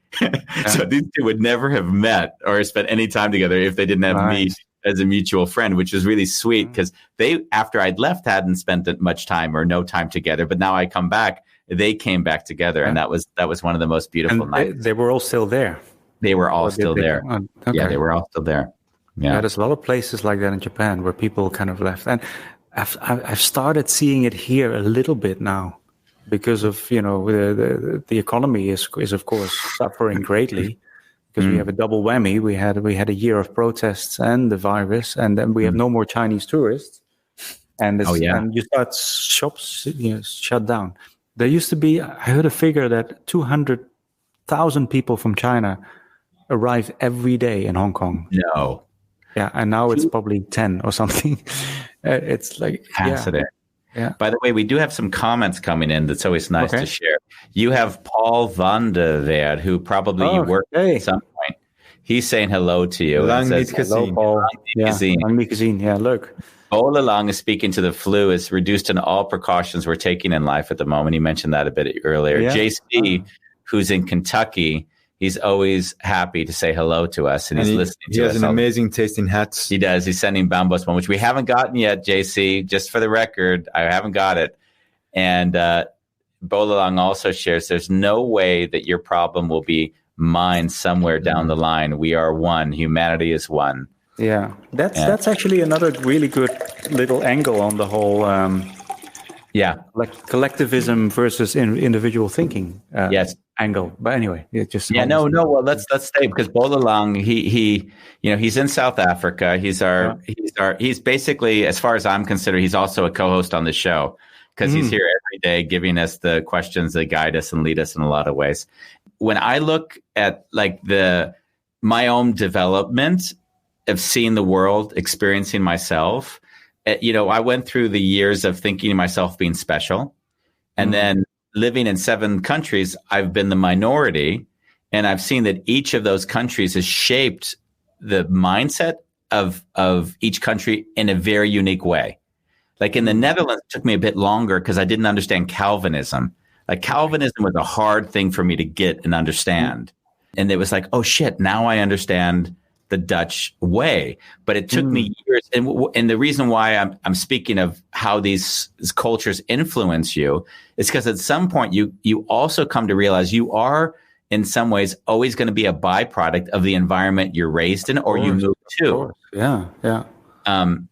S3: So these two would never have met or spent any time together if they didn't have me as a mutual friend, which was really sweet because they, after I'd left, hadn't spent much time or no time together. But now I come back, they came back together, and that was one of the most beautiful nights.
S2: They were all still there.
S3: They were all still there.
S2: Okay.
S3: Yeah, they were all still there. Yeah,
S2: there's a lot of places like that in Japan where people kind of left, and I've started seeing it here a little bit now, because of the economy is of course suffering greatly, because we have a double whammy. We had a year of protests and the virus, and then we have no more Chinese tourists, and and you start shops shut down. There used to be, I heard a figure that 200,000 people from China arrive every day in Hong Kong.
S3: No.
S2: Yeah, and now it's probably 10 or something. It's like
S3: fascinating.
S2: Yeah.
S3: By the way, we do have some comments coming in that's always nice to share. You have Paul van der Veer, who probably you worked with at some point. He's saying hello to you.
S7: Lang niet
S2: hello, Paul. Lang niet gezien. Yeah, look.
S3: Bola Long is speaking to the flu is reduced in all precautions we're taking in life at the moment. He mentioned that a bit earlier. Yeah. JC, who's in Kentucky, he's always happy to say hello to us, and he's listening to us.
S7: He has an amazing taste in hats.
S3: He does. He's sending Bambos one, which we haven't gotten yet, JC. Just for the record, I haven't got it. And Bola Long also shares, there's no way that your problem will be mine somewhere down the line. We are one. Humanity is one.
S2: Yeah, that's actually another really good little angle on the whole like collectivism versus individual thinking angle. But anyway, it just
S3: well, let's stay, because Bola Long, he he's in South Africa. He's basically, as far as I'm concerned, he's also a co-host on the show, because he's here every day giving us the questions that guide us and lead us in a lot of ways. When I look at my own development of seeing the world, experiencing myself, I went through the years of thinking of myself being special, and then living in 7 countries, I've been the minority, and I've seen that each of those countries has shaped the mindset of each country in a very unique way. Like in the Netherlands, it took me a bit longer because I didn't understand Calvinism. Like Calvinism was a hard thing for me to get and understand. And it was like, oh shit, now I understand the Dutch way. But it took me years. And the reason why I'm speaking of how these cultures influence you is because at some point you also come to realize you are in some ways always going to be a byproduct of the environment you're raised in or you move to.
S2: Yeah.
S3: And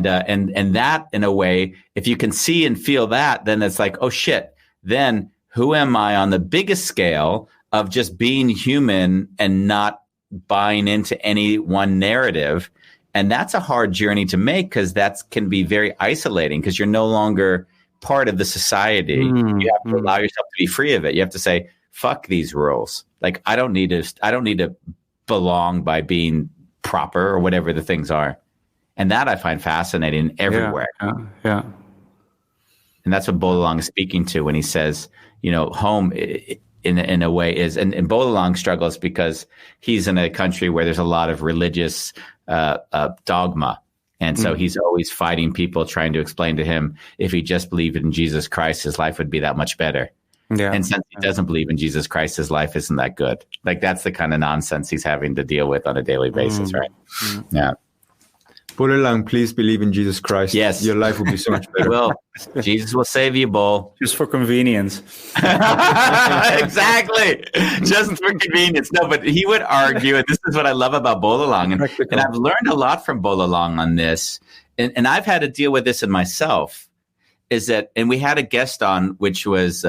S3: that, in a way, if you can see and feel that, then it's like, oh shit, then who am I on the biggest scale of just being human and not buying into any one narrative? And that's a hard journey to make, because that can be very isolating, because you're no longer part of the society. You have to allow yourself to be free of it. You have to say, fuck these rules. Like, I don't need to belong by being proper or whatever the things are. And that I find fascinating everywhere.
S2: Yeah.
S3: And that's what Bola Long is speaking to when he says, home in a way is, and Bola Long struggles because he's in a country where there's a lot of religious dogma. And so he's always fighting people, trying to explain to him, if he just believed in Jesus Christ, his life would be that much better. Yeah. And since he doesn't believe in Jesus Christ, his life isn't that good. Like, that's the kind of nonsense he's having to deal with on a daily basis, right? Yeah.
S7: Bola Long, please believe in Jesus Christ.
S3: Yes.
S7: Your life will be so much better.
S3: Well, Jesus will save you, Bol.
S2: Just for convenience.
S3: Exactly. Just for convenience. No, but he would argue, and this is what I love about Bola Long, and I've learned a lot from Bola Long on this, and I've had to deal with this in myself, is that, and we had a guest on, which was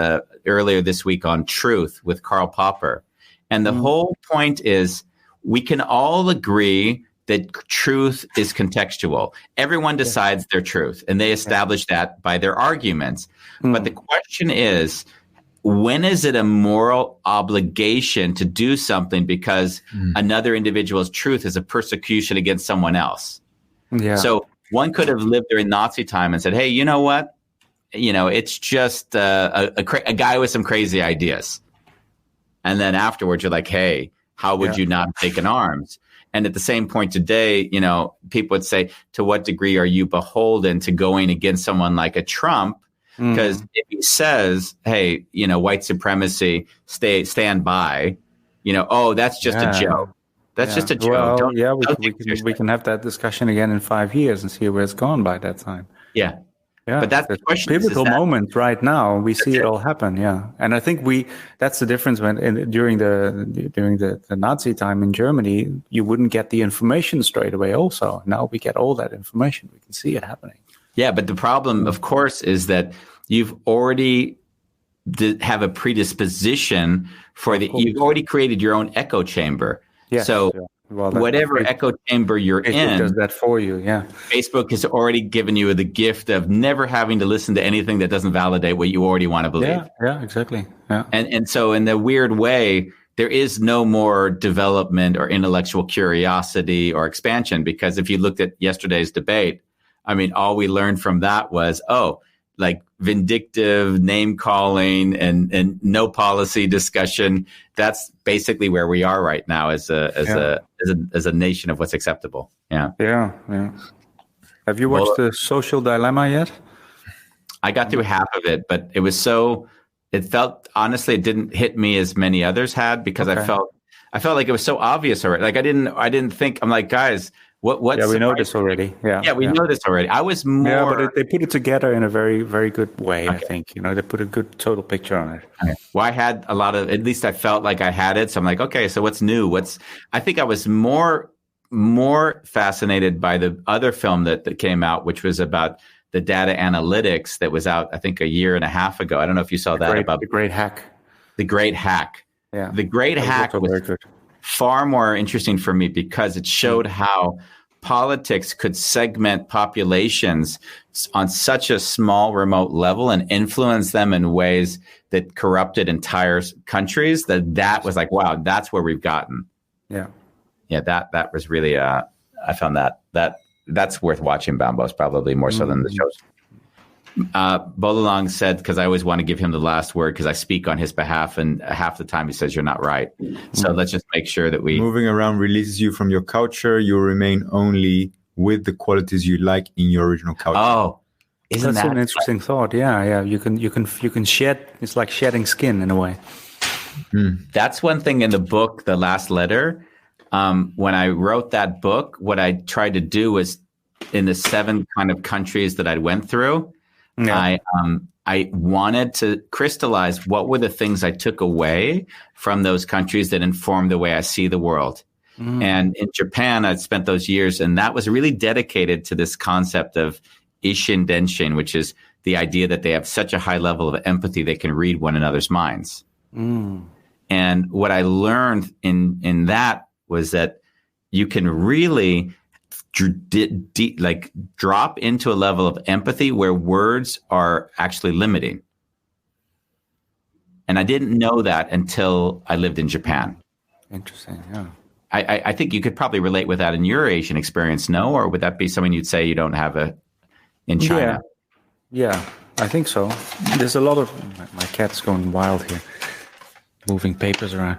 S3: earlier this week, on truth with Karl Popper. And the whole point is, we can all agree that truth is contextual. Everyone decides their truth, and they establish that by their arguments. But the question is, when is it a moral obligation to do something because another individual's truth is a persecution against someone else? Yeah. So one could have lived during Nazi time and said, hey, you know what? It's just a guy with some crazy ideas. And then afterwards, you're like, hey, how would you not have taken arms? And at the same point today, people would say, to what degree are you beholden to going against someone like a Trump? Because if he says, hey, white supremacy, stand by, that's just a joke. That's just a joke.
S2: Well, we can have that discussion again in 5 years and see where it's gone by that time.
S3: Yeah.
S2: Yeah,
S3: but that's the question.
S2: Pivotal moment right now. We see it all happen. Yeah, and I think that's the difference during the Nazi time in Germany, you wouldn't get the information straight away. Also, now we get all that information. We can see it happening.
S3: Yeah, but the problem, of course, is that you've already have a predisposition for you've already created your own echo chamber.
S2: Yes,
S3: so whatever echo chamber you're in
S2: does that for you. Yeah.
S3: Facebook has already given you the gift of never having to listen to anything that doesn't validate what you already want to believe.
S2: Yeah, exactly. Yeah.
S3: And so in the weird way, there is no more development or intellectual curiosity or expansion, because if you looked at yesterday's debate, I mean, all we learned from that was, like vindictive name calling and no policy discussion. That's basically where we are right now as a nation of what's acceptable. Yeah.
S2: Yeah. Have you watched The Social Dilemma yet?
S3: I got through half of it, but it felt, honestly, it didn't hit me as many others had, because I felt like it was so obvious already. Like I didn't think, I'm like, guys, what?
S2: Yeah, we know this already. Yeah,
S3: we know this already. I was more.
S2: Yeah, but they put it together in a very, very good way. Okay. I think they put a good total picture on it.
S3: Okay. Well, I had a lot of. At least I felt like I had it. So I'm like, okay, so what's new? I think I was more fascinated by the other film that came out, which was about the data analytics that was out, I think, a year and a half ago. I don't know if you saw that about
S2: the Great Hack.
S3: The Great Hack.
S2: Yeah,
S3: the Great Hack was far more interesting for me, because it showed how politics could segment populations on such a small, remote level and influence them in ways that corrupted entire countries. That was like, wow, that's where we've gotten.
S2: Yeah.
S3: Yeah, that was really, I found that's worth watching, Bambos, probably more so than the shows. Bolalong said, because I always want to give him the last word because I speak on his behalf, and half the time he says you're not right. So let's just make sure that
S7: moving around releases you from your culture. You remain only with the qualities you like in your original culture.
S3: Oh, isn't
S2: that's
S3: that
S2: an interesting thought? Yeah. You can shed. It's like shedding skin in a way.
S3: That's one thing in the book, The Last Letter. When I wrote that book, what I tried to do was, in the 7 kind of countries that I went through, I wanted to crystallize what were the things I took away from those countries that informed the way I see the world. And in Japan, I'd spent those years, and that was really dedicated to this concept of Ishin Denshin, which is the idea that they have such a high level of empathy they can read one another's minds. And what I learned in that was that you can really drop into a level of empathy where words are actually limiting. And I didn't know that until I lived in Japan.
S2: Interesting, yeah.
S3: I think you could probably relate with that in your Asian experience, no? Or would that be something you'd say you don't have in China?
S2: Yeah, I think so. There's a lot of... My cat's going wild here, moving papers around.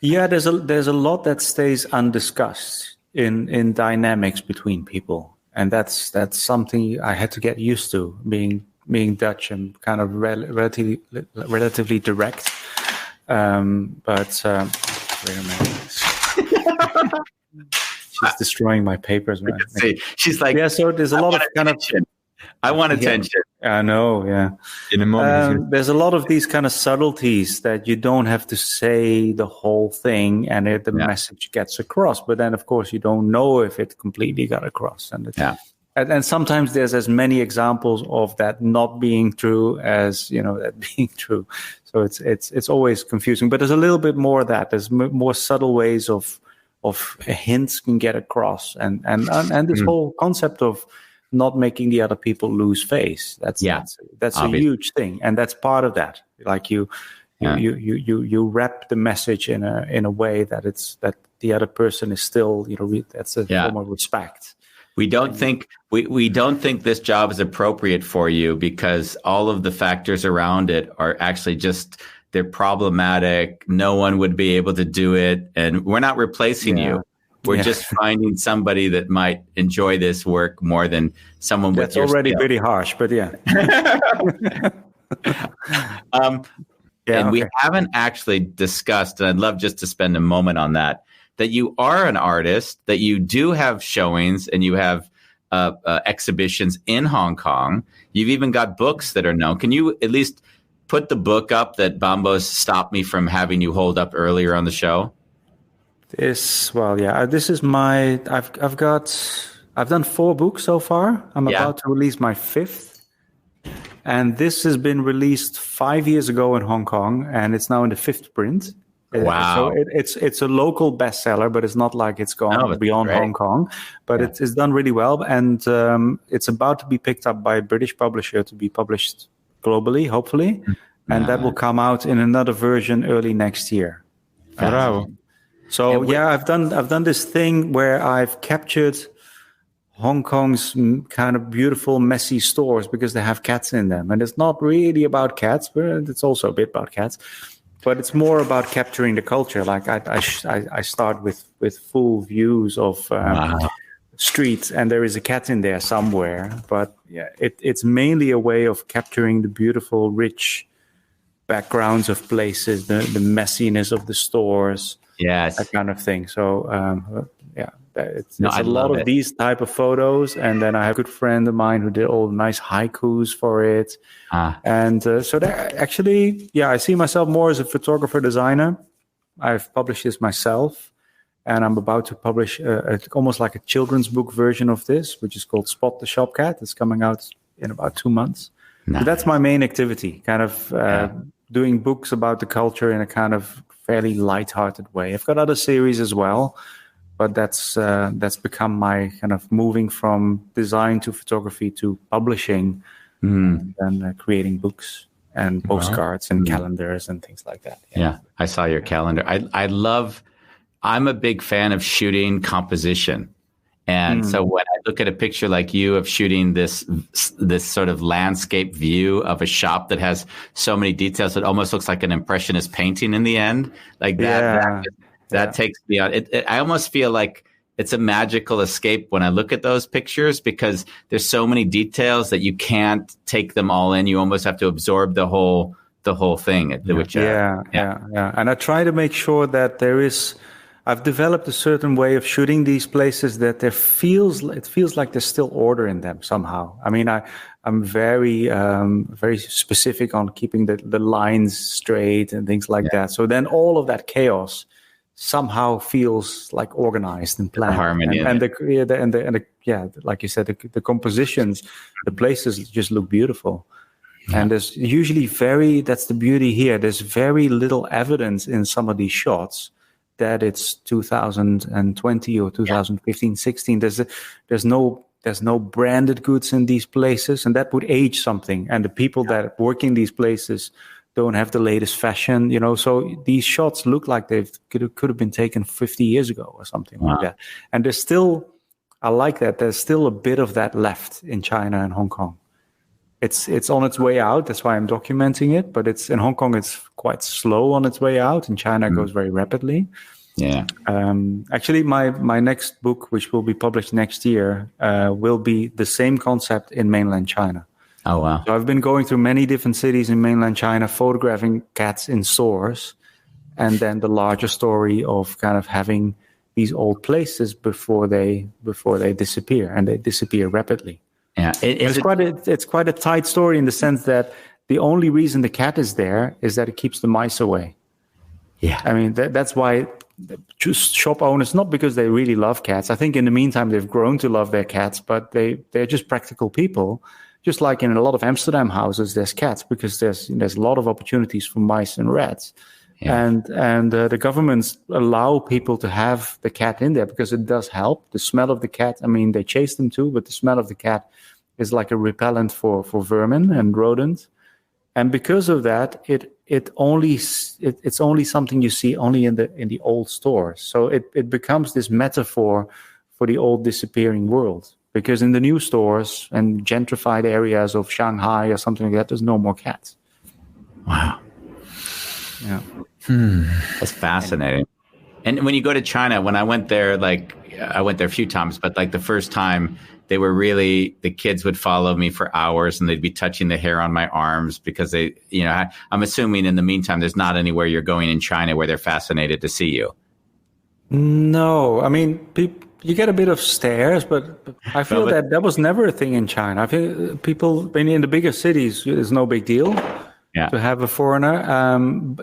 S2: Yeah, there's a lot that stays undiscussed in dynamics between people, and that's something I had to get used to, being Dutch and kind of relatively direct. But wait a minute, she's destroying my papers. Man.
S3: She's like,
S2: yeah. So there's a lot of kind of.
S3: I want attention.
S2: I know, yeah.
S7: In a moment,
S2: there's a lot of these kind of subtleties that you don't have to say the whole thing, and the message gets across. But then, of course, you don't know if it completely got across. And sometimes there's as many examples of that not being true as that being true. So it's always confusing. But there's a little bit more of that. There's more subtle ways of hints can get across, and this whole concept of not making the other people lose face. That's a huge thing, and that's part of that. Like you wrap the message in a way that the other person is still that's a form of respect.
S3: We don't think this job is appropriate for you because all of the factors around it are actually they're problematic. No one would be able to do it, and we're not replacing you. We're just finding somebody that might enjoy this work more than someone with your
S2: already
S3: skill.
S2: Pretty harsh, but yeah.
S3: we haven't actually discussed, and I'd love just to spend a moment on that you are an artist, that you do have showings and you have exhibitions in Hong Kong. You've even got books that are known. Can you at least put the book up that Bambos stopped me from having you hold up earlier on the show?
S2: This is my, I've done 4 books so far. I'm about to release my 5th. And this has been released 5 years ago in Hong Kong, and it's now in the 5th print.
S3: Wow.
S2: So it's a local bestseller, but it's not like it's gone beyond Hong Kong. But it's done really well, and it's about to be picked up by a British publisher to be published globally, hopefully. And that will come out in another version early next year.
S7: Bravo.
S2: So I've done this thing where I've captured Hong Kong's kind of beautiful, messy stores because they have cats in them. And it's not really about cats, but it's also a bit about cats. But it's more about capturing the culture. Like I start with full views of streets, and there is a cat in there somewhere. But it's mainly a way of capturing the beautiful, rich backgrounds of places, the messiness of the stores, that kind of thing. So it's a lot of these type of photos. And then I have a good friend of mine who did all the nice haikus for it. And so that actually, I see myself more as a photographer designer. I've published this myself, and I'm about to publish almost like a children's book version of this, which is called Spot the Shop Cat. It's coming out in about 2 months. Nice. So that's my main activity, kind of doing books about the culture in a kind of fairly lighthearted way. I've got other series as well, but that's become my kind of moving from design to photography to publishing and creating books and postcards and calendars and things like that.
S3: Yeah, I saw your calendar. I'm a big fan of shooting composition. And so when I look at a picture like you of shooting this sort of landscape view of a shop that has so many details, it almost looks like an impressionist painting in the end. Like that takes me on. I almost feel like it's a magical escape when I look at those pictures, because there's so many details that you can't take them all in. You almost have to absorb the whole thing.
S2: And I try to make sure that I've developed a certain way of shooting these places that it feels like there's still order in them somehow. I mean, I'm very very specific on keeping the lines straight and things like that. So then all of that chaos somehow feels like organized and planned.
S3: Harmony,
S2: and like you said, the compositions, the places just look beautiful. And there's usually that's the beauty here. There's very little evidence in some of these shots that it's 2020 or 2015, 16. There's no branded goods in these places, and that would age something. And the people that work in these places don't have the latest fashion, So these shots look like they could have been taken 50 years ago or something like that. And there's still, I like that. There's still a bit of that left in China and Hong Kong. It's on its way out. That's why I'm documenting it. But in Hong Kong, it's quite slow on its way out. In China, it goes very rapidly.
S3: Yeah.
S2: Actually, my next book, which will be published next year, will be the same concept in mainland China.
S3: Oh, wow.
S2: So I've been going through many different cities in mainland China, photographing cats in stores, and then the larger story of kind of having these old places before they disappear, and they disappear rapidly.
S3: Yeah,
S2: it's quite a tight story in the sense that the only reason the cat is there is that it keeps the mice away.
S3: Yeah,
S2: I mean that's why just shop owners, not because they really love cats. I think in the meantime they've grown to love their cats, but they're just practical people. Just like in a lot of Amsterdam houses, there's cats because there's a lot of opportunities for mice and rats. Yeah. And the governments allow people to have the cat in there because it does help. The smell of the cat, I mean, they chase them too, but the smell of the cat is like a repellent for vermin and rodents. And because of that, it's only something you see only in the old stores. So it becomes this metaphor for the old disappearing world. Because in the new stores and gentrified areas of Shanghai or something like that, there's no more cats.
S3: Wow.
S2: Yeah.
S3: That's fascinating. And when you go to China, when I went there, like I went there a few times, but like the first time, they were really, the kids would follow me for hours and they'd be touching the hair on my arms because they, you know, I'm assuming in the meantime, there's not anywhere you're going in China where they're fascinated to see you.
S2: No, I mean, you get a bit of stares, but I feel that was never a thing in China. I feel people, in the bigger cities, it's no big deal to have a foreigner.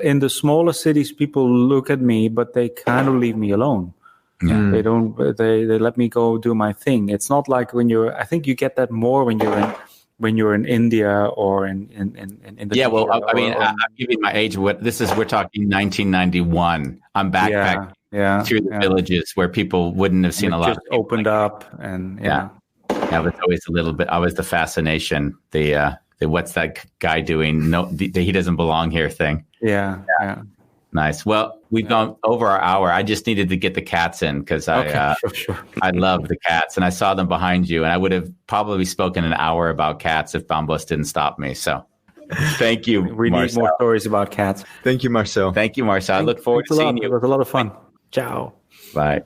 S2: In the smaller cities, people look at me, but they kind of leave me alone. Yeah. They don't. They let me go do my thing. It's not like when you're. I think you get that more when you're in India or in the.
S3: Yeah, well, I mean, I'm giving my age. We're talking 1991. I'm backpacking through the villages where people wouldn't have seen a lot.
S2: Just opened up and
S3: That was always a little bit. Always the fascination. The what's that guy doing? No, he doesn't belong here thing.
S2: Yeah.
S3: Nice. Well, we've gone over our hour. I just needed to get the cats in because I love the cats, and I saw them behind you, and I would have probably spoken an hour about cats if Bambos didn't stop me. So, thank you.
S2: We need more stories about cats.
S7: Thank you, Marcel.
S3: Thank you, Marcel. I look forward to seeing you.
S2: It was a lot of fun. Ciao.
S3: Bye.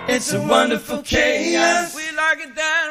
S4: It's a wonderful chaos. We like it that